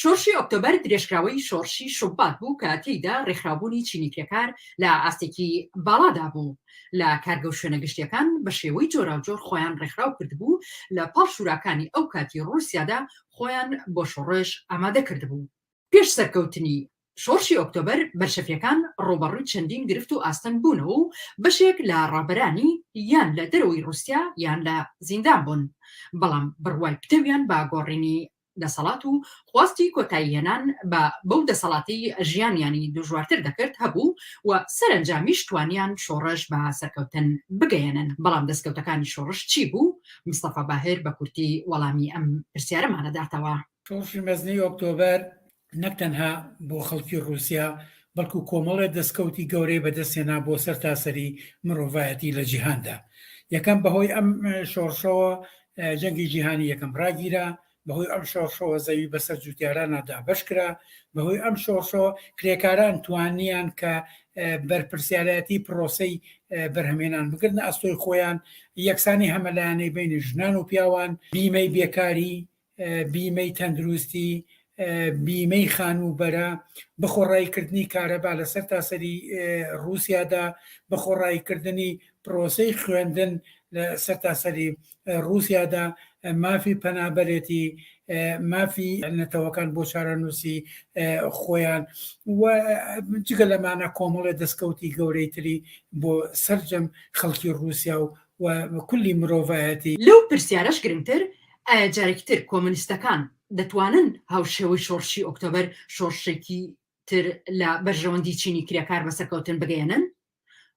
شۆڕشی ئۆکتۆبەر درێژکراوەی شۆڕشی شوبات بوو کە تێیدا ڕێکخراوبوونی چینیکرێکار لە ئاستێکی باڵادا بوو. لە کارگە و شوێنە گشتیەکان بە شێوەی جۆراوجۆر خۆیان ڕێکخراو کردبوو لە پاڵ شوراکانی ئەو کاتی رووسیادا خۆیان بۆ شۆڕش ئامادە کردبوو. پێش سەرکەوتنی شۆڕشی ئۆکتۆبەر بەرشەفیەکان ڕۆبەڕووی چەندین گرفت و ئاستەنگ بوونەوە و بەشێک لە ڕابەرانی یان لە دەرەوەی رووسیا یان لە زیندان بوون، بەڵام بڕوای پتەویان بە گۆڕینی دەسەڵات و خواستی کۆتاییهێنان بە بەو دەسەڵاتی ژیانیانی دژوارتر دەکرد هەبوو و سەرنجامیش توانیان شۆڕش بە سەرکەوتن بگەێنن. بەڵام دەستکەوتەکانی شۆڕش چی بوو؟ مستەفا باهر بە کورتی وەڵامی ئەم پرسیارەمانەداتەوە. شۆڕشی مەزنی ئۆکتۆبەر نەک تەنها بۆ خەڵکی رووسیا بەڵکو کۆمەڵێ دەستکەوتی گەورەی بەدەستێنا بۆ سەر تاسەری مرۆڤایەتی لە جیهاندا. یەکەم بەهۆی ئەم شۆڕشەوە جەنگی جیهانی یەکەم ڕاگیرا، بەهۆی ئەم شۆڕشەوە زەوی بەسەر جوتیارانەدا بەشکرا، بەهۆی ئەم شۆڕشەوە کرێکاران توانیان کە بەرپرسیارەتی پرۆسەی بەرهەمێنان بگرن ئەستۆی خۆیان یەکسانی هەمەلایەنەی بینی ژنان و پیاوان، بیمەی بێکاری، بیمەی تەندروستی، بیمەی خانوبەرە، بەخۆڕایکردنی کارەبا لە سەر تاسەری رووسیادا، بەخۆڕایکردنی پرۆسەی خوێندن لە سەر تاسەری رووسیادا، مافی پەنابەرێتی، مافی نەتەوەکان بۆ چارەنووسی خۆیان و جگە لەمانە کۆمەڵێ دەستکەوتی گەورەی تری بۆ سەرجەم خەڵکی رووسیا و کولی مرۆڤایەتی. لەو پرسیارەش گرنگتر ئایا جارێکتر کۆمونیستەکان دەتوانن هاوشێوەی شۆڕشی ئۆکتۆبەر شۆڕشێکی تر لە بەرژەوەندی چینی کرێکار بەسەرکەوتن بگەێنن؟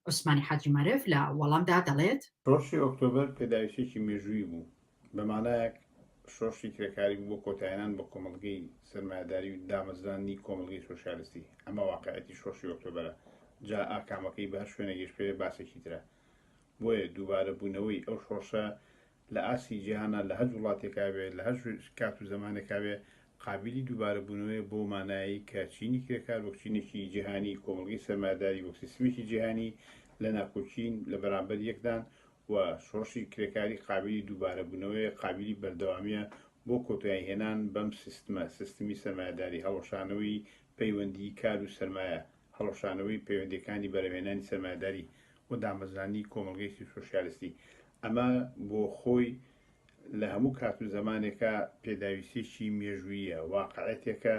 عوسمانی حاجی مارف لە وەڵامدا دەڵێت شۆڕشی ئۆکتۆبەر پێداویستێکی مێژووی بوو، بەمانایەک شۆڕشی کرێکاری بۆ کۆتاییان بە کۆمەڵگەی سەرمایهداری و دامەزرانی کۆمەڵگەی سۆشیالیستی. ئەمە واقعەتی شۆڕشی ئۆکتۆبەرە. جا ئاکامەکەی بە هەر شوێنە گەشت پێ باسێکی ترە. بۆیە دووبارە بوونەوەی ئەو شۆڕشە لە ئاسی جیهانە لە هەر وڵاتێکا بێ لە هەر کات و زمانێکا بێ قابلی دووبارە بوونەوەی بۆ مانایی کە چینی کرێکار وەک چینێکی جیهانی کۆمەڵگەی سەرمایهداری وەک سیستمێکی جیهانی لە ناکۆچین لە بەرامبەر یەکدان و شۆڕشی کرێکاری قابلی دووبارە بوونەوەی قابلی بەردەوامیە بۆ کۆتاییهێنان بەم سیستمی سەرمایهداری، هەڵەشانەوەی پەیوەندی کار و سەرمایە، هەڵەشانەوەی پەیوەندیەکانی بەرهەمهێنانی سەرمایهداری و دامەزرانی کۆمەڵگەی سوسیالیستی ئەمە بۆ خۆی لە هەموو کات و زمانێکە پێداویستێکی مێژوویە واقعەتێکە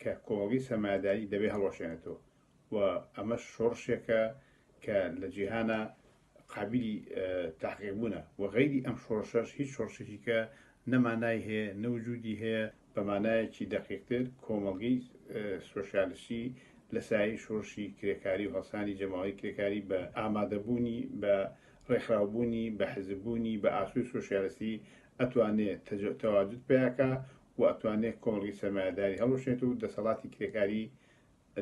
کە کۆمەڵگەی سەرمایه‌داری دەبێ هەڵۆشێنێتەوە و ئەمە شۆڕشێکە کە لە جیهانە قابلی تحقیقبوونە و غەیری ئەم شۆڕشەش هیچ شۆڕشێکی کە نەمانای هەیە نەوجودی هەیە بەمانایەکی دەقیقتر کۆمەڵگەی سۆشیالیستی لە سایی شۆڕشی کرێکاری و هەڵسانی جەماوەی کرێکاری بە ئامادەبوونی بە ڕێکخراوبوونی بە حزببوونی بە ئاسووی سۆشیالیستی ئەتوانێت تەواجد پیاکە و ئەتوانێت کۆمەڵگەی سەرمایه‌داری هەڵۆشێت و دەسەڵاتی کرێکاری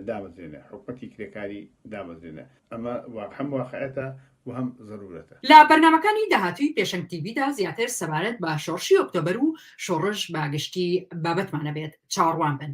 دامەزرێنە حکومەتی کرێکاری دامەزرێنە ئەمە هەم واقعەتە و هەم ضرورەتە. لە بەرنامەکانی داهاتووی پێشەنگ تیڤیدا زیاتر سەبارەت بە شۆڕشی ئۆکتۆبەر و شۆڕش باگشتی بابەتمانە بێت چاوەڕوان بن.